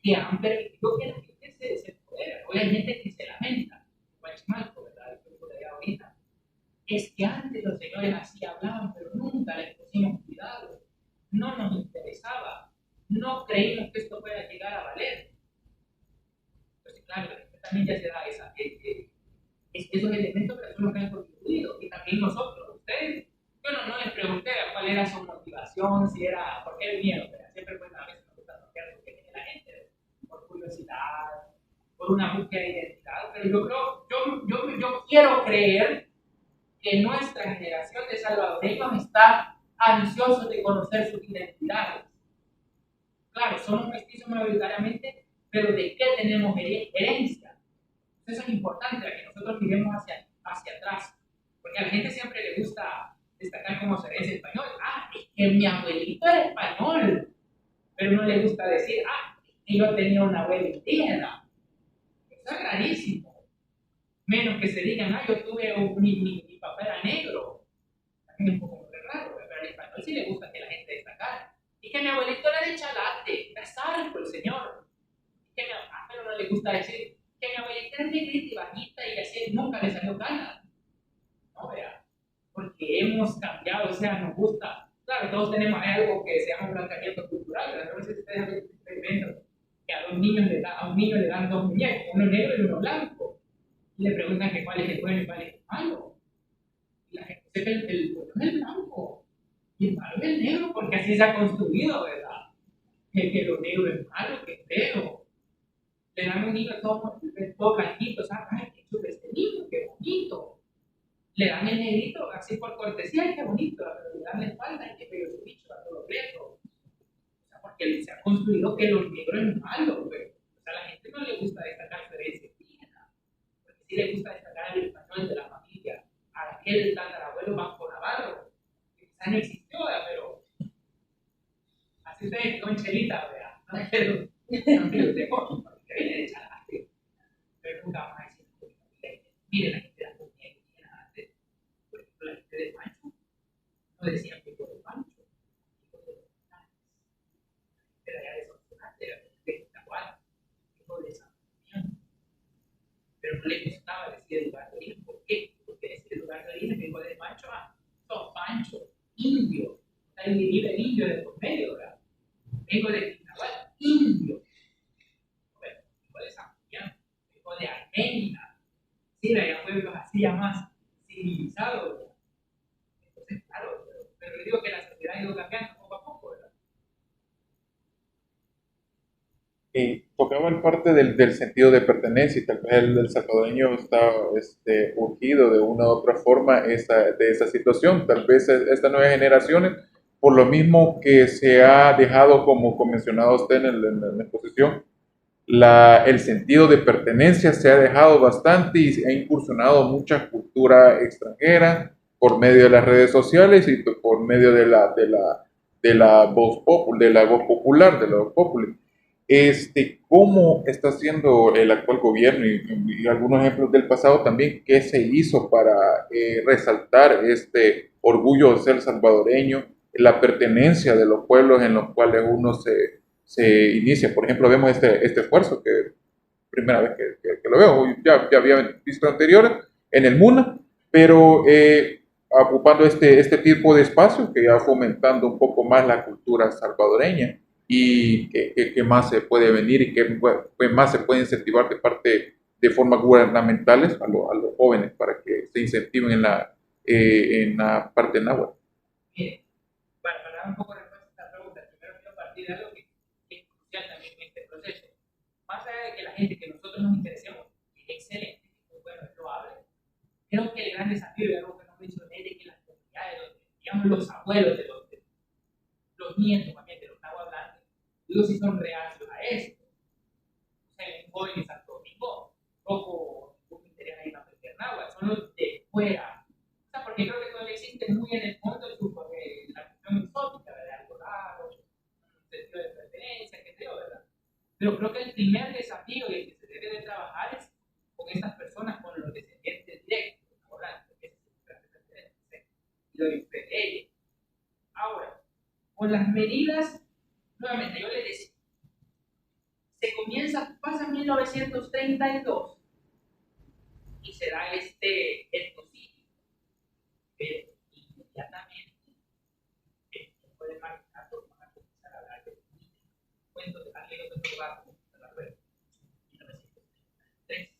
que han permitido que la gente se empodere. Hoy hay gente que se lamenta, como es Marco, ¿verdad? El grupo de allá ahorita. Es que antes los señores así hablaban, pero nunca les pusimos cuidado. No nos interesaba. No creímos que esto pueda llegar a valer. Entonces, claro, la gente también ya se da esos elementos que son los que han contribuido. Y también nosotros, ustedes. Yo no les pregunté cuál era su motivación, si era, por qué el miedo, pero siempre pues a veces nos gusta tocar lo que tiene la gente, por curiosidad, por una búsqueda de identidad, pero yo quiero creer que nuestra generación de salvadoreños está ansiosos de conocer sus identidades. Claro, somos mestizos mayoritariamente, pero ¿de qué tenemos herencia? Eso es importante, que nosotros miremos hacia atrás, porque a la gente siempre le gusta destacar como se herencia español. Ah, es que mi abuelito era español, pero no le gusta decir, ah, es que yo tenía una abuela indígena. Eso es rarísimo. Menos que se digan, ah, yo tuve mi papá era negro. También es un poco raro, pero al español sí le gusta que la gente destacara. Y que mi abuelito era de Chalate, era salvo el señor. Y que pero no le gusta decir que mi abuelita era negrita y bajita y así nunca le salió gana. No, vea, porque hemos cambiado, o sea, nos gusta. Claro, todos tenemos algo que se llama un blanqueamiento cultural, pero a veces ustedes hacen experimentos que a un niño le dan dos muñecos, uno negro y uno blanco. Y le preguntan que cuál es el bueno y cuál es el malo. Y la gente dice que el bueno es el blanco y el malo es el negro, porque así se ha construido, ¿verdad? Que lo negro es malo, que es feo. Le dan un niño todo blanquito, ¿sabes? Ay, qué chulo este niño, qué bonito. Le dan el negrito así por cortesía, ay, qué bonito, pero le dan la espalda y qué feo su bicho, a todo preso. O sea, porque se ha construido que lo negro es malo, pues. O sea, a la gente no le gusta destacar su herencia indígena, porque sí le gusta destacar el español de la familia, a aquel tatarabuelo Banco Navarro, que quizás no existió, pero así ustedes con Chelita, ¿verdad? No es que no se usted con, porque viene de Chalate, pero nunca vamos a decir, miren la gente de la comunidad indígena antes, por ejemplo, la gente de Pancho, no decían que hijo de Pancho, hijo de los González, pero allá de Sonsonate, era de Tahuara, hijo de San Damián, pero no le gustaba decir el lugar de origen. ¿Por qué? Porque decir el lugar de origen, hijo de Pancho, son Pancho, indio, ahí vive el indio de por medio, ¿verdad? Hijo de Quintahual, indio, bueno, hijo de San Damián, hijo de Armenia, sí, había pueblos así ya más civilizados, ¿verdad? Entonces, claro, pero yo digo que la sociedad ha ido cambiando poco a poco, ¿verdad? Tocaban parte del sentido de pertenencia y tal vez el salvadoreño está urgido de una u otra forma de esa situación. Tal vez estas nuevas generaciones, por lo mismo que se ha dejado, como mencionaba usted en la exposición, el sentido de pertenencia se ha dejado bastante y se ha incursionado mucha cultura extranjera por medio de las redes sociales y por medio de la voz popular, de la voz popular. ¿Cómo está haciendo el actual gobierno y algunos ejemplos del pasado también? ¿Qué se hizo para resaltar este orgullo de ser salvadoreño, la pertenencia de los pueblos en los cuales uno se inicia? Por ejemplo, vemos este esfuerzo que primera vez que lo veo, ya había visto anteriores en el MUNA, pero ocupando este tipo de espacio que ya fomentando un poco más la cultura salvadoreña y que más se puede venir y que más se puede incentivar de formas gubernamentales a los jóvenes para que se incentiven en la parte náhuatl. Bien, para hablar un poco de esta pregunta, primero quiero partir de algo que es crucial también en este proceso. Más allá de que la gente que nosotros nos interesemos, es excelente, es muy bueno, es loable. Creo que el gran desafío, y algo que no mencioné, es de que las comunidades, digamos los abuelos de los los nietos también de los nahuatl, digo si son reacios a esto. O sea, un joven de Santo Domingo, poco interés ahí en aprender náhuatl, son los de fuera. O sea, porque creo que todavía existe muy en el fondo la cuestión exótica, ¿verdad? Algo raro, un sentido de pertenencia, qué sé yo, ¿verdad? Pero creo que el primer desafío y el que se debe de trabajar es con estas personas, con los descendientes directos, ¿verdad? Porque ese es el referente, y lo diferente. Ahora, con las medidas, nuevamente, yo les decía, se comienza, pasa 1932 y se da etnocidio, pero inmediatamente el tiempo de marcato van a comenzar a hablar de cuentos de Carlos de Tobago, de la Rueda, 1933.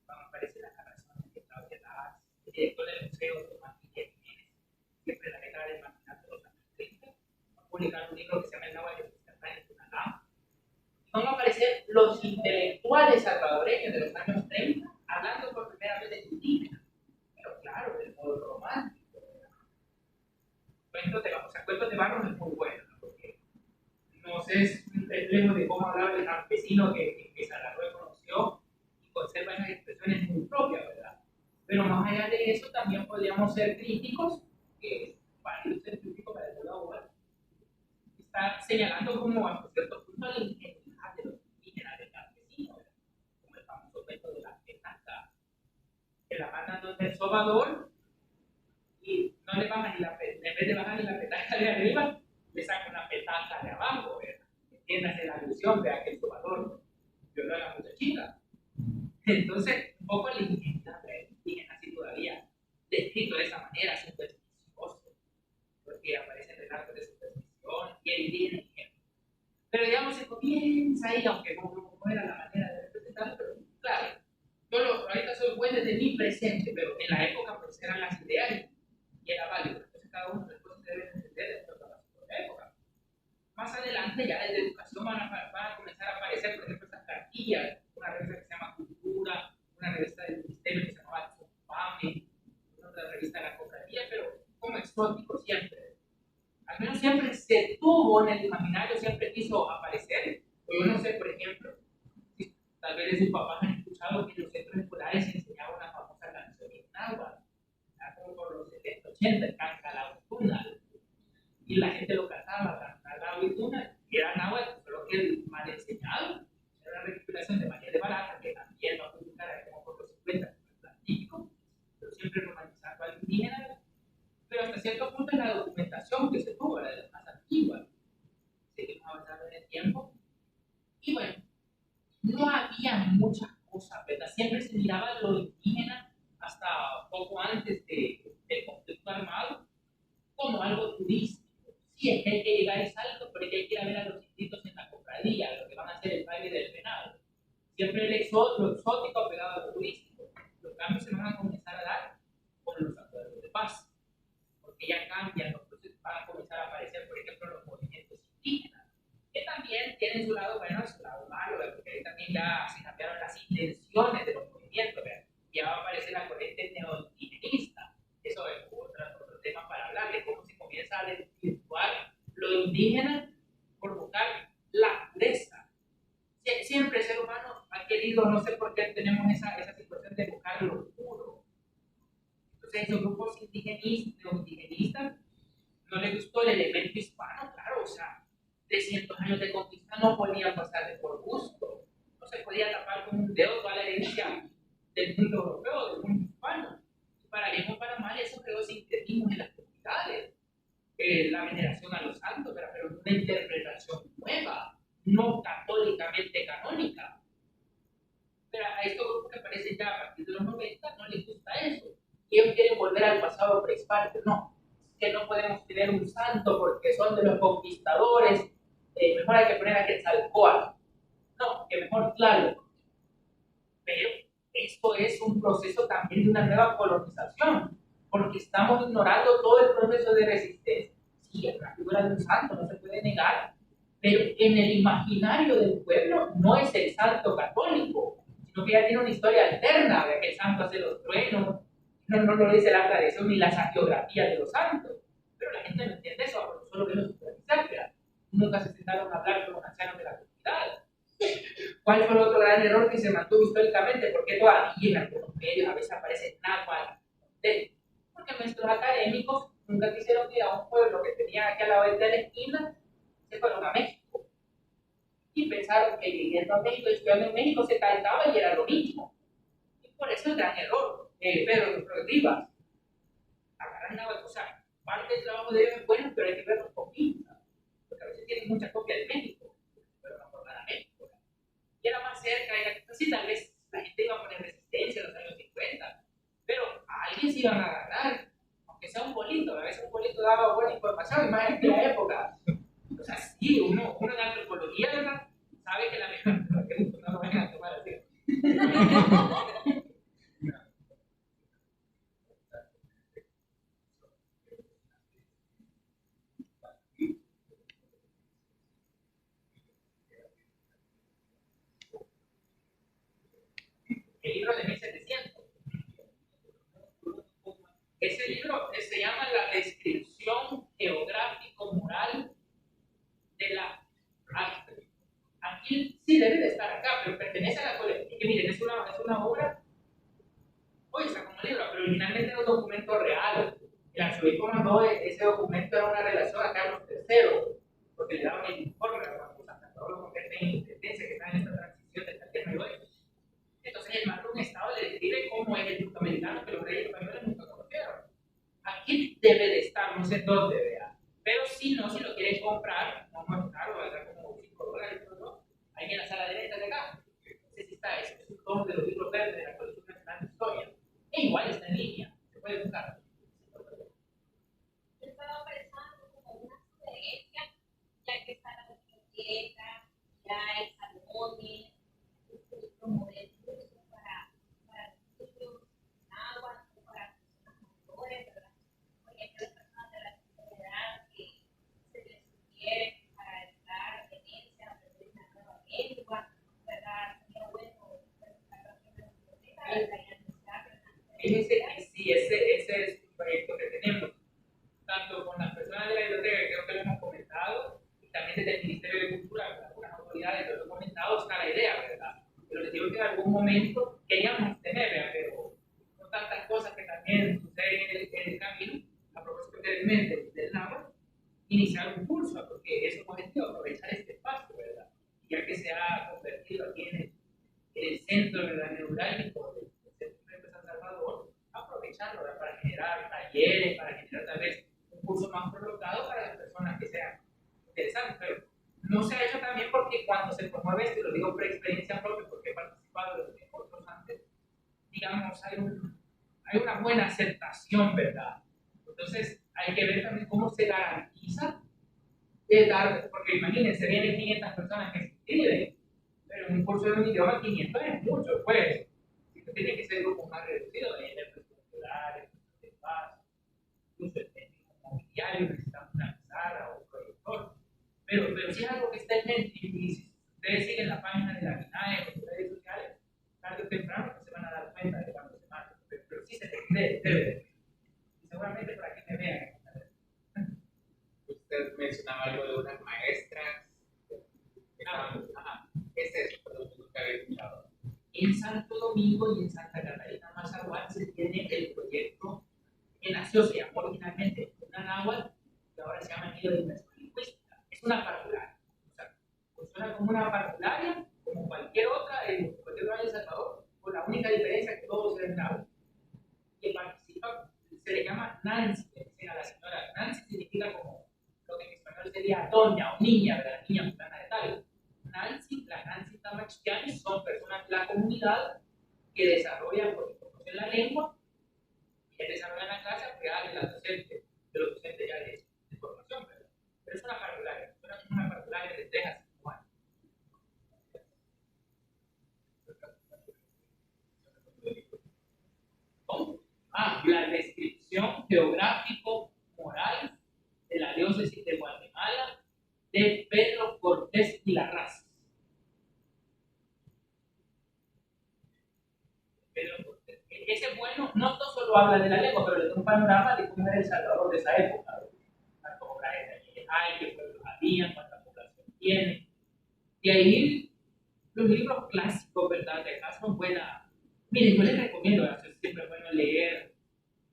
Van a aparecer las narraciones de Claudia Laz, el director del museo Tomás Miguel Jiménez, que fue la letra del marcato de los años 30, va a publicar un libro que se llama El Náhuatl de Tunalá. Van a aparecer los intelectuales salvadoreños de los años 30 hablando por primera vez de indígena, pero claro, del modo romántico. Cuentos de Barros es muy bueno, ¿no? Porque no sé, es un reflejo de cómo hablaba el campesino que Salvador conoció y conserva esas expresiones muy propias, ¿verdad? Pero más allá de eso, también podríamos ser críticos, que es válido ser crítico para el lado bueno. Está señalando como hasta cierto punto la ingenuidad de los indígenas del campesino, ¿verdad? Como el famoso cuento de la petaca, que la mandan donde el sobador y no le bajan en vez de bajar la petaca de arriba, le sacan una petaca de abajo, ¿verdad? Entiéndase la alusión, vea que el sobador violó a la muchachita. Entonces, un poco la ingenuidad de los indígenas así todavía descrito de esa manera, supersticioso, porque aparecen relatos de superstición y el indígena ingenuo. Pero digamos, se comienza ahí, aunque no era la manera de representarlo, pero claro, ahorita soy buen desde mi presente, pero en la época pues eran las ideas y era válido. Entonces cada uno después debe entender de la época. Más adelante, ya desde educación van a comenzar a aparecer, por ejemplo, estas cartillas, una revista que se llama Cultura, una revista del Ministerio que se llamaba Zopame, otra revista de la Cofradía, pero como exótico siempre. Al menos siempre se tuvo en el imaginario, siempre quiso aparecer. O yo no sé, por ejemplo, si tal vez de sus papás han escuchado que en los centros escolares se enseñaba una famosa canción en náhuatl, como por los 70, 80, Cancalautunal, y la gente lo cantaba, Cancalautunal, y era náhuatl, solo que el mal enseñado, era una recuperación de María de Barata, que también va a publicar como por los 50, que es plan típico, pero siempre romantizando al indígena. Pero hasta cierto punto en la documentación que se tuvo, la de las más antiguas, seguimos avanzando en el tiempo. Y bueno, no había muchas cosas, ¿verdad? Siempre se miraba lo indígena hasta poco antes del conflicto armado como algo turístico. Sí, es que hay que llegar a Salto, pero hay que ir a ver a los inditos en la cofradía, lo que van a hacer el baile del venado. Siempre lo exótico pegado a lo turístico. Los cambios se van a comenzar a dar con los acuerdos de paz, porque ya cambian, entonces van a comenzar a aparecer, por ejemplo, los movimientos indígenas, que también tienen su lado bueno y su lado malo, porque ahí también ya se cambiaron las intenciones de los movimientos, ¿verdad? Ya va a aparecer la corriente neoindigenista. Eso es otro tema para hablar de cómo se comienza a desvirtuar lo indígena por buscar la pureza. Siempre el ser humano ha querido, no sé por qué tenemos esa situación de buscar lo puro. Entonces, esos grupos neoindigenistas no les gustó el elemento hispano, claro, o sea, 300 años de conquista no podían pasar de por gusto, no se podía tapar con un dedo toda la herencia del mundo europeo, del mundo hispano. Y para bien o para mal, eso creó sincretismo en las comunidades, la veneración a los santos, pero una interpretación nueva, no católicamente canónica. Pero a estos grupos que aparecen ya a partir de los 90 no les gusta eso. Y ellos quieren volver al pasado prehispánico. No, que no podemos tener un santo porque son de los conquistadores. Mejor hay que poner a Quetzalcóatl. No, que mejor Tlaloc. Pero esto es un proceso también de una nueva colonización, porque estamos ignorando todo el proceso de resistencia. Sí, es la figura de un santo, no se puede negar, pero en el imaginario del pueblo no es el santo católico, sino que ya tiene una historia alterna, de que el santo hace los truenos, no lo dice la tradición ni las hagiografías de los santos, pero la gente no entiende eso, solo de los supervisantes. Nunca se sentaron a hablar con los ancianos de la comunidad. ¿Cuál fue el otro gran error que se mantuvo históricamente? Porque todavía en algunos medios a veces aparece náhuatl. Porque nuestros académicos nunca quisieron ir a un pueblo que tenía aquí a la vuelta de la esquina, se fueron a México. Y pensaron que viviendo a México y estudiando en México se calcaba y era lo mismo. Y por eso el gran error de Pedro Rivas. Agarran náhuatl, o sea, parte del trabajo de ellos es bueno, pero hay que verlo con pinza. Porque a veces tienen mucha copia de México, pero no por nada México. Y era más cerca, y así tal vez la gente iba a poner resistencia en los años 50, pero a alguien se iban a agarrar, aunque sea un bolito, a veces un bolito daba buena información, y más en aquella época. O sea, sí, uno en antropología, ¿verdad? Sabe que la mejor, que no lo vayan a tomar así. El libro de 1700. Ese libro se llama La descripción geográfico-moral de la arte. Aquí sí debe de estar acá, pero pertenece a la colección. Que miren, es una obra, hoy está como libro, pero originalmente era un documento real. El arzobispo mandó ese documento, era una relación a Carlos III, porque le daban el informe a cuando San Salvador lo convierte en intendencia, que está en esta transición de Tierra y hoy. Entonces el mando de un Estado le describe cómo es el turco americano que los reyes españoles nunca conocieron. Aquí debe de estar, no sé dónde, vea. Pero si no, si lo quieren comprar, no es caro, valdrá como $5, ¿no? Ahí en la sala de ventas de acá. Entonces está eso, es un tomo de los libros verdes de la Colección Nacional de Historia. E igual está en línea, se puede buscar. Yo estaba pensando como una sugerencia, ya que está la biblioteca, ya hay salones, promover cursos para estudios náhuatl, para personas mayores, ¿verdad? Porque hay personas de la tercera edad que se les sugiere para evitar violencia, aprender una nueva lengua, ¿verdad? Sería bueno presentar también la biblioteca y Ese es un proyecto que tenemos, tanto con las personas de la biblioteca, que creo que lo hemos comentado, y también desde el Ministerio de Cultura, con algunas autoridades lo hemos comentado, está la idea, ¿verdad? Pero les digo que en algún momento queríamos tener, pero con tantas cosas que también suceden en el camino, a propósito del náhuatl, iniciar un curso, porque es un objetivo, aprovechar este espacio, ¿verdad? Ya que se ha convertido aquí en el centro de la neurálgico del centro de San Salvador, aprovecharlo, ¿verdad? Para generar talleres, para generar tal vez un curso más prolongado para las personas que sean interesantes, pero no se ha hecho también porque cuando se promueve esto, y lo digo por experiencia propia, porque he participado de los otros antes, digamos, hay una buena aceptación, ¿verdad? Entonces, hay que ver también cómo se garantiza dar, porque imagínense, vienen 500 personas que se inscriben, pero en un curso de un idioma 500 es mucho, pues, tiene que ser un grupo más reducido, de culturales, de espacio, incluso el técnico mobiliario, necesitamos una sala o un proyector, pero si es algo que está en mente, y si ustedes siguen la página de la MINAE o sus redes sociales, tarde o temprano pues se van a dar cuenta de cuando se mata, pero sí se debe, y seguramente para que me vean. Usted mencionaba algo de unas maestras. ¿Qué es eso? Perdón, nunca había escuchado. En Santo Domingo y en Santa Catarina Mazahual se tiene el proyecto que nació, se llamó originalmente una náhuatl, que ahora se llama Nido de Inversión Lingüística. Es una parvularia. O sea, funciona como una parvularia, como cualquier otra en cualquier lugar de El Salvador, con la única diferencia que todos se náhuatl. Que participa, se le llama Nancy, le dicen a la señora. Nancy significa como lo que en español sería doña o niña, de la niña fulana de tal. Nancy, las Nancy Tamachianes son personas de la comunidad que desarrollan, porque conocen la lengua, y que desarrollan la clase apegada de los docentes ya de formación, ¿verdad? Pero es una parvularia de 3 a 5 años. ¿Cómo? La descripción geográfico-moral de la diócesis de Guatemala de Pedro Cortés y Larraz. Ese bueno, no solo habla de la lengua, pero le da un panorama de cómo era El Salvador de esa época. había, cuánta población tiene. Y ahí los libros clásicos, ¿verdad? De acá son buenas. Miren, yo les recomiendo, ¿verdad? Es siempre bueno leer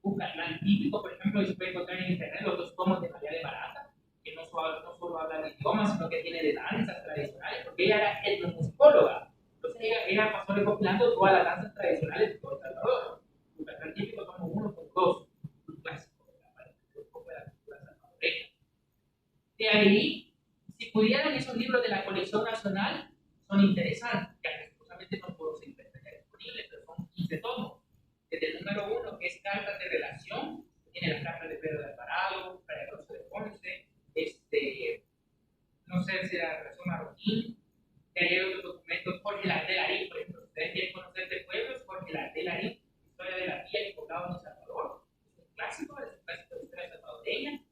un catalán típico, por ejemplo, se puede encontrar en internet los dos tomos de María de Barata, que no solo habla de idiomas, sino que tiene de danzas tradicionales, porque ella era etnomusicóloga. Entonces ella pasó recopilando todas las danzas tradicionales de todo El Salvador. Un catalán típico tomo 1 con 2, un clásico, ¿verdad? Para entender un poco de la cultura salvadoreña. De ahí, si pudieran esos libros de la colección nacional, son interesantes, que justamente no todos se encuentran disponibles, pero son 15 tomos. Desde el número 1, que es Cartas de Relación, tiene las cartas de Pedro de Alvarado, Fray Alonso de Ponce, no sé si la relación marroquí, que hay otros documentos, Jorge Lardelarín, por ejemplo, ustedes quieren conocer de pueblos, Jorge Lardelarín, Historia de la Villa y Poblado en El Salvador, es un clásico de la historia salvadoreña.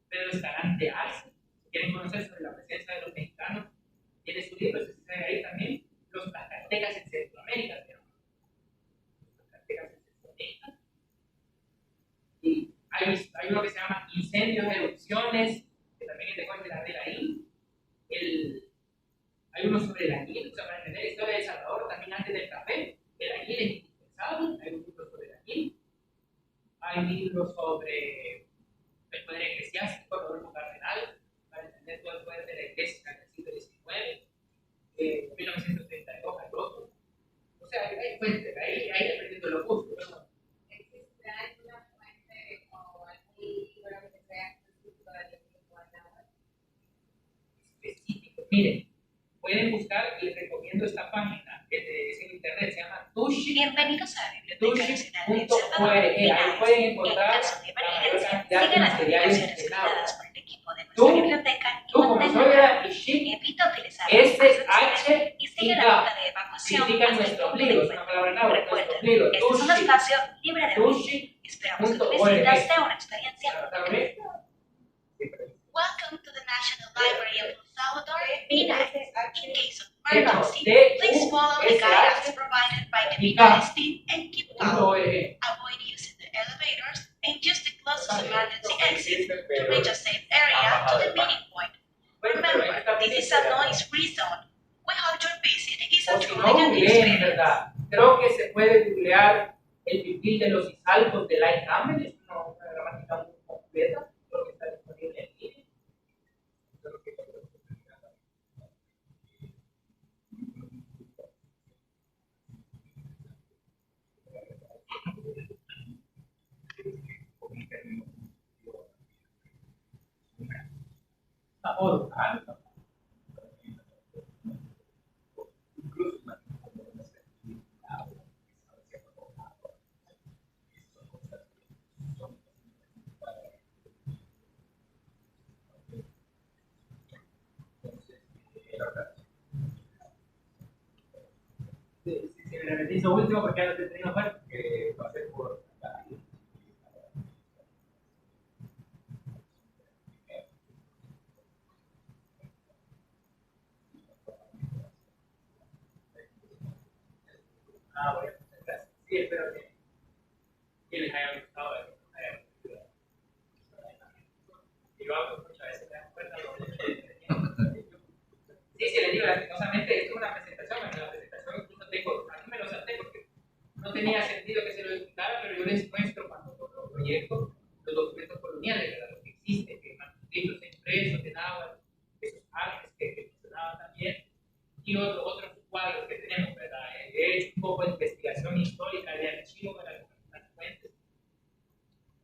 Pedro Escalante Arce, si quieren conocer sobre la presencia de los mexicanos, tiene su libro, se dice ahí también, los Zacatecas en Centroamérica, los Zacatecas en Centroamérica. Y hay uno que se llama Incendios, Erupciones, que también es de Jorge Lardelarín. Hay uno sobre el aguil, o sea, para entender la historia de El Salvador, también antes del café, el aguil es indispensable. Hay un libro sobre el aguil. Hay libros sobre el poder eclesiástico, Rodolfo Cardenal, para entender todo el poder de la iglesia en el siglo XIX, 1932 al otro. O sea, hay fuentes, ahí dependiendo de los gustos, ¿no? ¿Existe alguna fuente o algún libro que sea específico de la lengua náhuatl? Específico. Miren, pueden buscar, y les recomiendo esta página que es en internet, se llama Tushi. Bienvenidos a la Biblioteca Nacional de El Tushi.org. Salvador. Ahí pueden En encontrar caso de la mayor emergencia, cantidad de sigan las materiales indicaciones de náhuatl. brindadas por el equipo de nuestra biblioteca y Tú, como manténganla. soy y Ship, Evita utilizar las S, frases H y y sigue la K ruta de evacuación significan hasta el nuestro punto de pliego, es una encuentro. palabra náhuatl, nuestro Recuerden, pliego. este es un Tushi. espacio libre de ruido. Tushi. Esperamos que tu .org. visita sea una experiencia ¿Está única. correcto? Welcome to the National Library of El Salvador, BNICE. In case of No, emergency, please follow the guidance provided by the BNICE team and keep calm. .org. Avoid using the elevators and use the closest emergency exit to reach a safe area to the meeting point. Remember, this is a noise-free zone. We hope your visit is a O si truly no, good googleen, experience. ¿verdad? Creo que se puede googlear el pipil de los isalcos de Light Campbell, es una gramática muy completa, creo que está disponible en línea. Sabor, alto. Si me repetís lo último, porque ya no te tengo más, que va a ser por acá. Bueno, gracias. Sí, espero que les haya gustado. Y lo hago muchas veces, me dan cuenta lo mucho que sí, les digo, lastimosamente, esto es una presentación, en la presentación incluso tengo, a mí me lo salté porque no tenía sentido que se lo explicara, pero yo les muestro cuando los proyectos, los documentos coloniales, ¿verdad? Lo que existe, que manuscritos impresos de náhuatl, esos artes que mencionaba también, y otros cuadros que tenemos, ¿verdad? He hecho un poco de investigación histórica de archivo para las fuentes,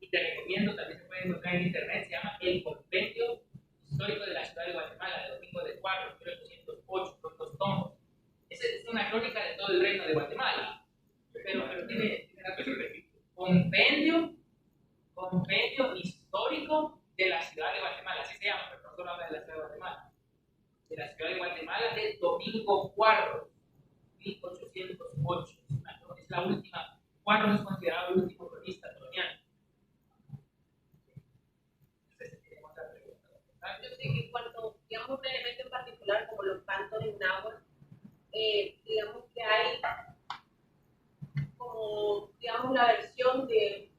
y te recomiendo, también se puede encontrar en internet, se llama El Compendio Histórico de la Ciudad de Guatemala, de Domingo de Cuadros, 1808, con 2 tomos. Esa es una crónica de todo el reino de Guatemala, pero tiene datos específicos. Compendio Histórico de la Ciudad de Guatemala, así se llama, pero no solo habla de la Ciudad de Guatemala. De la Ciudad de Guatemala, de Domingo Cuadros, 1808. Es la última. Cuadros es considerado el último cronista colonial. Yo sé que cuando, digamos, un elemento en particular como los cantos en náhuatl, digamos que hay como, digamos, la versión de,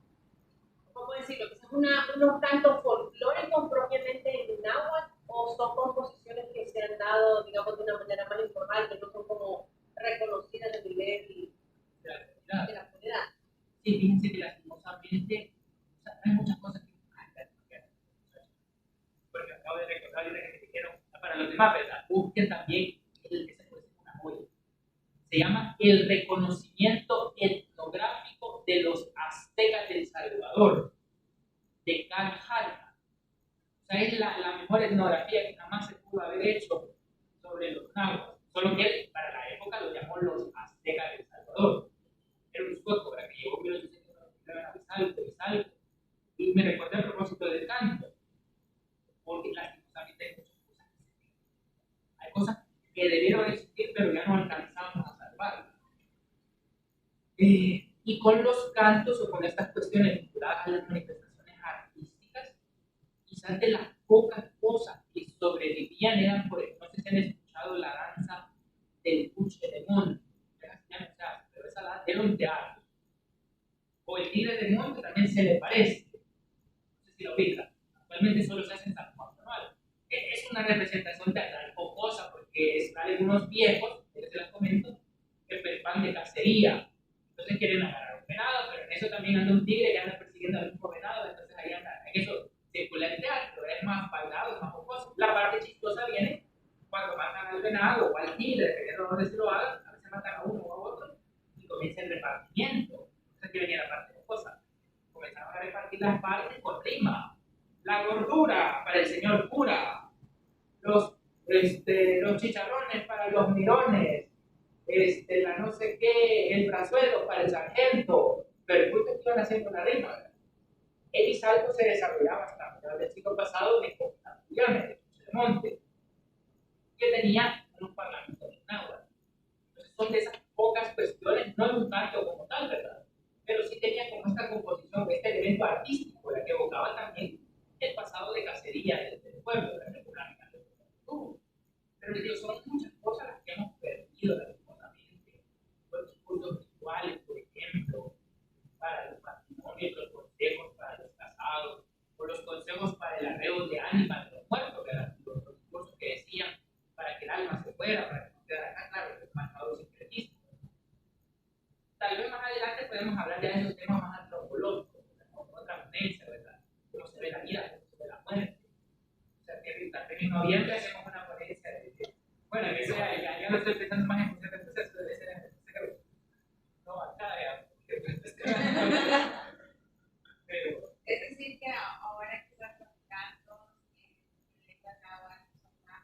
¿cómo decirlo? Que son unos cantos folclóricos propiamente en náhuatl o son ahorita que te dijeron para los demás, ¿verdad? Busquen también, ese puede ser una joya. Se llama El reconocimiento etnográfico de los aztecas del Salvador, de Carl Hartmann. O sea, es la mejor etnografía que jamás se pudo haber hecho sobre los nahuas. Solo que él, para la época, lo llamó los aztecas del Salvador. Era un sueco, ¿verdad? Que llegó 1899 a Bizalco. Y me recordé a propósito del canto, porque lastimosamente hay muchas cosas que se tienen. Hay cosas que debieron existir, pero ya no alcanzamos a salvar. Y con los cantos o con estas cuestiones vinculadas a las manifestaciones artísticas, quizás de las pocas cosas que sobrevivían eran, por ejemplo, no sé si han escuchado la danza del Puche de Monte, pero esa danza era un teatro. O el Tigre de Monte también se le parece, no sé si lo ubican, actualmente solo se hace en San Juan Manuel. Es una representación teatral jocosa porque están algunos viejos, que les las comento, que van de cacería. Entonces quieren agarrar un venado, pero en eso también anda un tigre que anda persiguiendo al mismo venado, entonces ahí anda, en eso circula el teatro, es más bailado, es más jocoso. La parte chistosa viene cuando matan al venado o al tigre, dependiendo de dónde se lo hagan, a veces matan a uno o a otro, y comienza el repartimiento. Entonces aquí venía la parte jocosa. Comenzaron a repartir las partes con rima. La gordura para el señor cura, los chicharrones para los mirones, la no sé qué, el brazuelo para el sargento, pero el punto es que iban haciendo una rima. El Bizalco se desarrollaba hasta finales del siglo pasado en constituciones de Monte, que tenía unos parlamentos de náhuatl. Entonces son de esas pocas cuestiones, no en un canto como tal, ¿verdad? Pero sí tenía como esta composición, este elemento artístico, la que evocaba también el pasado de cacería del pueblo, de la República de Perú. Pero les digo, son muchas cosas las que hemos perdido lastimosamente. Los discursos rituales, por ejemplo, para los matrimonios, los consejos para los casados, o los consejos para el arreo de ánima de los muertos, los discursos que decían para que el alma se fuera, para que no quedara acá, claro, los marcados secretistas. Tal vez más adelante podemos hablar ya de esos temas más antropológicos, con otra ponencia, ¿verdad? Cómo se ve la vida, cómo se ve la muerte. O sea, que también en noviembre hacemos una ponencia de. Bueno, eso ya lo estoy pensando más en función del proceso, debe ser en el proceso. No, acá ya. Pero. Es decir, que ahora que estás platicando en lengua náhuatl son más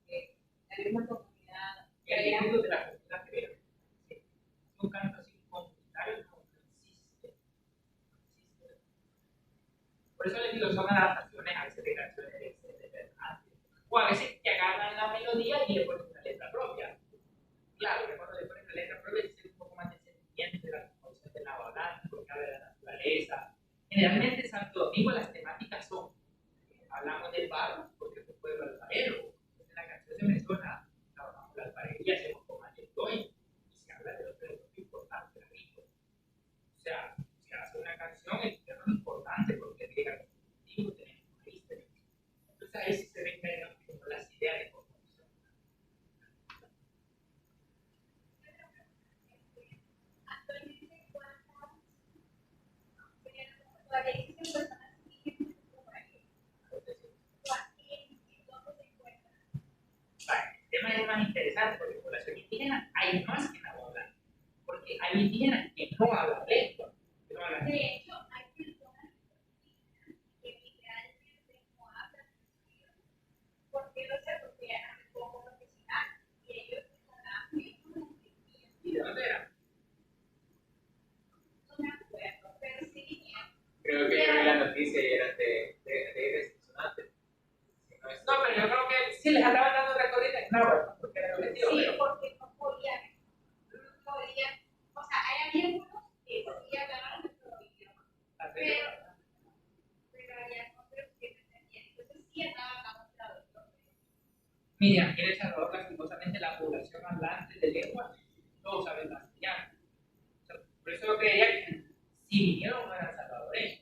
que la misma comunidad. El ejemplo de la comunidad creo. Un canto así comunitario no existe. Por eso les digo, son adaptaciones a veces de canciones de verdad. O a veces que agarran la melodía y le ponen una letra propia. Claro, que cuando le ponen la letra propia dice un poco más de sentimiento de la composición del balanza, porque habla de la naturaleza. Generalmente en Santo Domingo las temáticas son, hablamos del barro, porque es un pueblo alfarero. En la canción se menciona, trabajamos la alfarería, hacemos comas de hoy, y se habla de los productos importantes, ricos. O sea, se hace una canción, el tema es importante porque llega contigo, tenemos maíz, tenemos. Entonces ahí sí se ven como las ideas de composición. Actualmente, ¿cuántas existen personas indígenas en tu país? ¿Dónde se encuentran? El tema es más interesante porque población indígena hay más que nahuatl, porque hay indígenas que no hablan lengua, que no hablan De hecho, hay personas que literalmente no hablan español. ¿Por qué lo sé? Porque eran un poco profesional y ellos hablaban muy bien. ¿Y de dónde era? No me acuerdo, pero sí vinieron. Creo que yo vi la noticia y eran de consonantes. No, pero yo creo que sí les andaban dando recorrido en náhuatl, porque era lo que digo, Sí, pero porque no podían, o sea, hay algunos que podían hablar nuestro idioma, pero había otros que no entendían. Entonces sí andaban a un traductor. mira, aquí en El Salvador, lastimosamente, la población hablante de lengua, todos saben castellano. O sea, por eso yo creía que si vinieron no eran salvadoreños.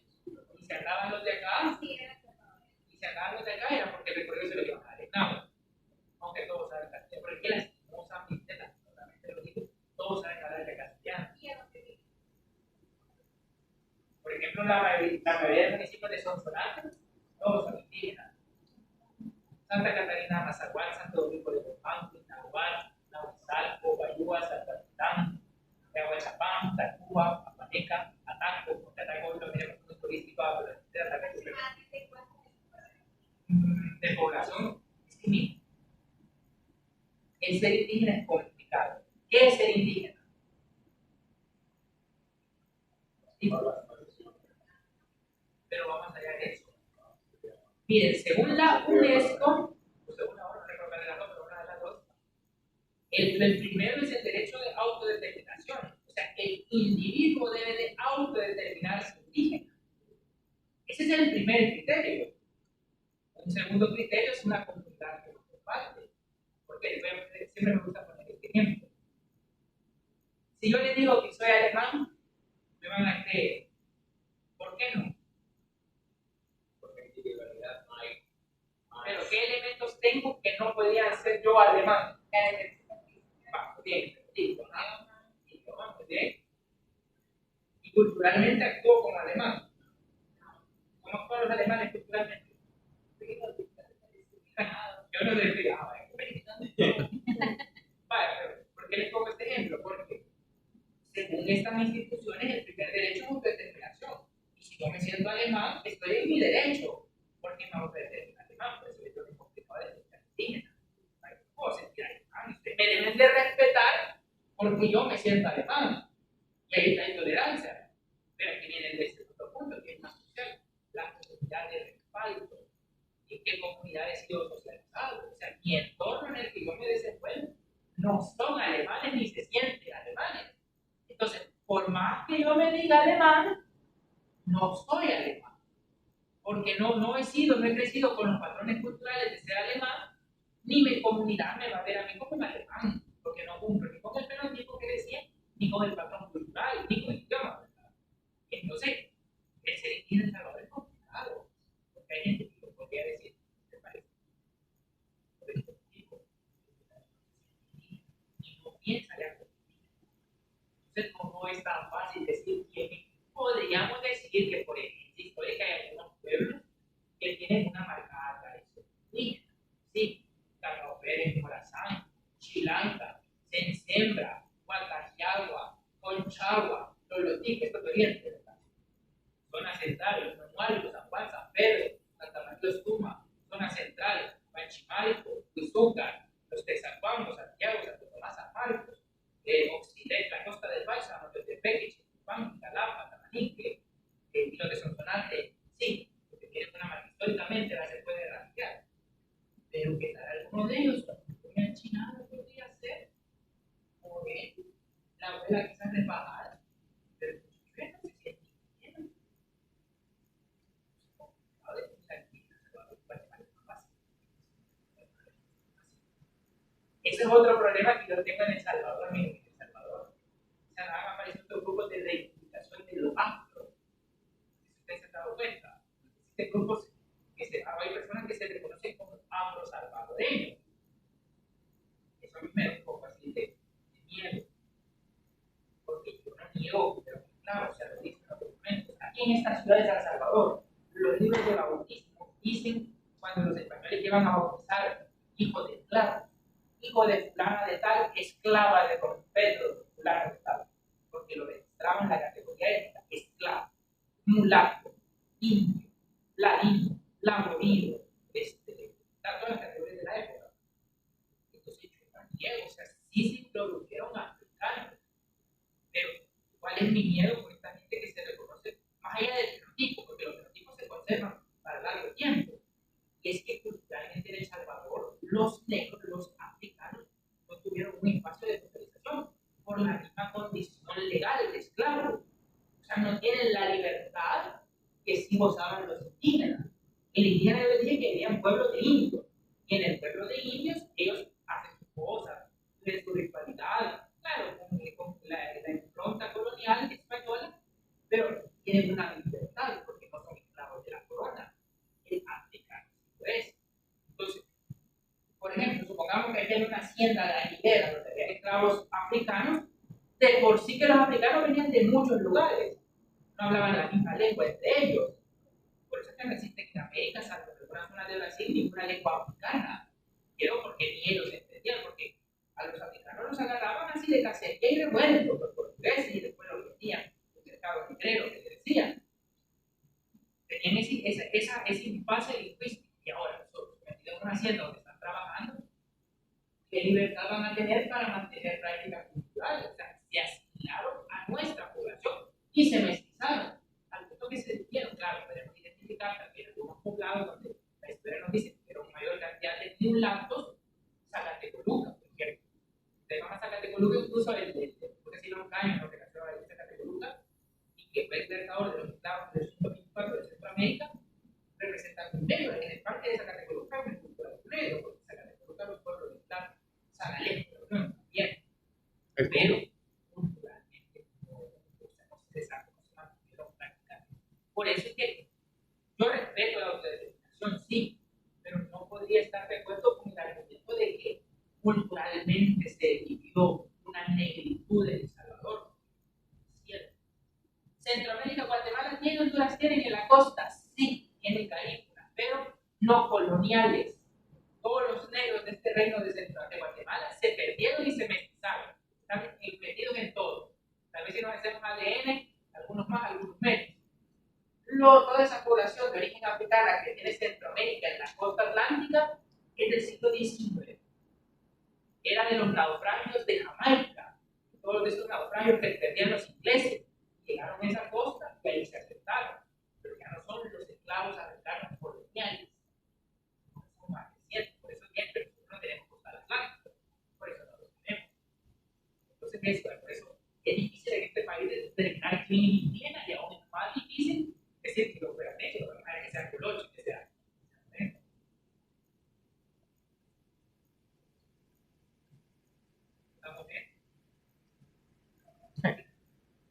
Y si andaban los de acá, Sí, era salvadoreño. y si andaban los de acá era porque el recorrido se lo iban a dar en náhuatl. Aunque todos saben castellano. Pero es que lastimosamente lo digo, todos saben hablar de castellano. Y a donde viven. Por ejemplo, la mayoría de municipios de Sonsonate, todos son indígenas. Santa Catarina, Mazaguán, Santo Domingo de Guzmán, Nahuatl, Nahuizalco, Bayúa, Santamitán, Aguachapán, Tacuba, Apaneca, Ataco, Ataco también es muy turístico, de población, es que mira, el ser indígena es complicado. ¿Qué es ser indígena? Pero vamos allá de eso. Miren, según la UNESCO, según la ONU, no recuerdo de las dos, pero una de las dos, el primero es el derecho de autodeterminación. O sea, el individuo debe de autodeterminarse indígena. Ese es el primer criterio. Un segundo criterio es una comunidad que lo comparte. Porque siempre me gusta poner este ejemplo. Si yo les digo que soy alemán, me van a creer. ¿Por qué no? Porque en individualidad no hay más. Pero ¿qué elementos tengo que no podía ser yo alemán? Bien, idioma, muy bien. Y culturalmente actúo como alemán. ¿Cómo actúan los alemanes culturalmente? Yo no les digo, vale, pero ¿por qué les pongo este ejemplo? Porque según estas instituciones, el primer derecho es autodeterminación. Y si yo me siento alemán, estoy en mi derecho. Porque me autodetermino alemán, por eso es lo que complicado de ser indígena. No puedo sentir alemán. Ustedes me deben de respetar porque yo me siento alemán. Y ahí está intolerancia. Pero aquí viene el otro punto, que es más social. La comunidad de respaldo. ¿En qué comunidad he sido socializado? O sea, mi entorno en el que yo me desenvuelvo no son alemanes ni se sienten alemanes. Entonces, por más que yo me diga alemán, no soy alemán. Porque no he crecido con los patrones culturales de ser alemán, ni mi comunidad me va a ver a mí como un alemán, porque no cumplo ni con el fenotipo que decía, ni con el patrón cultural, ni con el idioma, ¿verdad? Entonces, el ser indígena en Salvador es complicado, porque hay gente que lo podría decir, ¿te parece? Por este tipo, y no piensa ya. Entonces, no es tan fácil decir quién es. Podríamos decir que, por ejemplo, histórica hay algunos pueblos que tienen una marcada tradición indígena. Sí, Carlos Pérez, Morazán, Chilanca, Sensembra, Huacayagua, Conchagua, Lolotique, esto es oriente, ¿verdad? Zona central, Los Manuales, San Juan, San Pedro, Santa María Ostuma, zona central, Panchimalco, Izúcar, los Tezacuamos, Santiago, Santo Tomás, San Marcos, Occidente, la costa del Bálsamo, los de Peque, Chihuahua, Calapa, Tamanique, y los de Sonsonate, sí, porque tienen una marca históricamente, la se puede rastrear. Pero que tal alguno de ellos, en China no podría ser, como que la abuela quizás de bajada, pero no se siente bien. Ese es otro problema que yo tengo en El Salvador, en El Salvador. O sea, han aparecido otros grupos de reivindicación de los afro. ¿Ustedes se han dado cuenta? Existen grupos hay personas que se reconocen como afro-salvadoreños. Eso a mí me da un poco así de miedo. Porque yo no niego, pero claro, o sea, lo dicen los documentos. Aquí en esta ciudad de San Salvador, los libros de bautismo dicen cuando los españoles llevan a bautizar hijo de esclavo, hijo de fulana de tal, esclava de don Pedro, fulano de tal, porque lo registraban en la categoría étnica, esclavo, mulato, indio, ladino, lamorido, todas las categorías de la época. Entonces yo no niego, o sea, sí se introdujeron africanos, pero ¿cuál es mi miedo con esta gente que se reconoce más allá del fenotipo? Porque los fenotipos se conservan para largo tiempo. Y es que culturalmente en El Salvador, los negros, los africanos, no tuvieron un espacio de socialización por la misma condición legal de esclavo. O sea, no tienen la libertad que sí gozaban los indígenas. El indígena yo les dije que vivían pueblos de indios. Y en el pueblo de indios, ellos hacen sus cosas, tienen su ritualidad, claro, con la impronta colonial española, pero tienen una libertad porque no son esclavos de la corona. El africano sí lo es. Entonces, por ejemplo, supongamos que hay una hacienda granjera donde había esclavos africanos, de por sí que los africanos venían de muchos lugares, no hablaban la misma lengua entre ellos. Por eso es que no existen en América, salvo algunas zonas de Brasil ninguna lengua africana. Pero porque ni ellos entendían, porque a los africanos los agarraban así de cacería y revueltos, los portugueses, y después los vendían, los mercados negreros que les decían. Tenían ese impasse lingüístico, y ahora nosotros, metidos en una hacienda donde están trabajando, ¿qué libertad van a tener para mantener prácticas culturales? O sea, se asimilaron a nuestra población y se mestizaron. Al punto que se dijeron, claro, podemos identificar también algunos poblados donde la historia nos dice que tuvieron mayor cantidad de mulatos, Zacatecoluca, por ejemplo. Se llama Zacatecoluca incluso porque si no caen en lo que nació de Zacatecoluca, y que fue el libertador de los esclavos del 124 de Centroamérica, representa un negro, en parte de Zacatecoluca es una cultura de un negro, porque Zacatecoluca es un pueblo de esclavos. Sagalejo, también, pero culturalmente no se mantuvieron prácticamente. Por eso es que yo respeto la autodeterminación, sí, pero no podría estar de acuerdo con el argumento de que culturalmente se vivió una negritud en El Salvador. ¿Cierto? Centroamérica, Guatemala tiene, Honduras tienen en la costa, sí, tienen carículas, pero no coloniales. Todos los negros de este reino de Guatemala se perdieron y se mestizaron. Están metidos en todo. Tal vez si nos hacemos ADN, algunos más, algunos menos. Toda esa población de origen africana que tiene Centroamérica en la costa atlántica es del siglo XIX. Era de los naufragios de Jamaica. Todos esos naufragios que perdían los ingleses llegaron a esa costa y ahí se asentaron. Pero ya no son los esclavos africanos coloniales. Son más recientes. Por eso siempre no tenemos costa atlántica. Por eso no lo tenemos. Entonces, por eso es difícil en este país determinar quién es indígena y aún es más difícil decir que lo fuera negro, que sea colocho, que sea. ¿Estamos bien?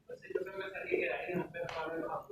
Entonces, yo creo que hasta aquí quedaría un poco más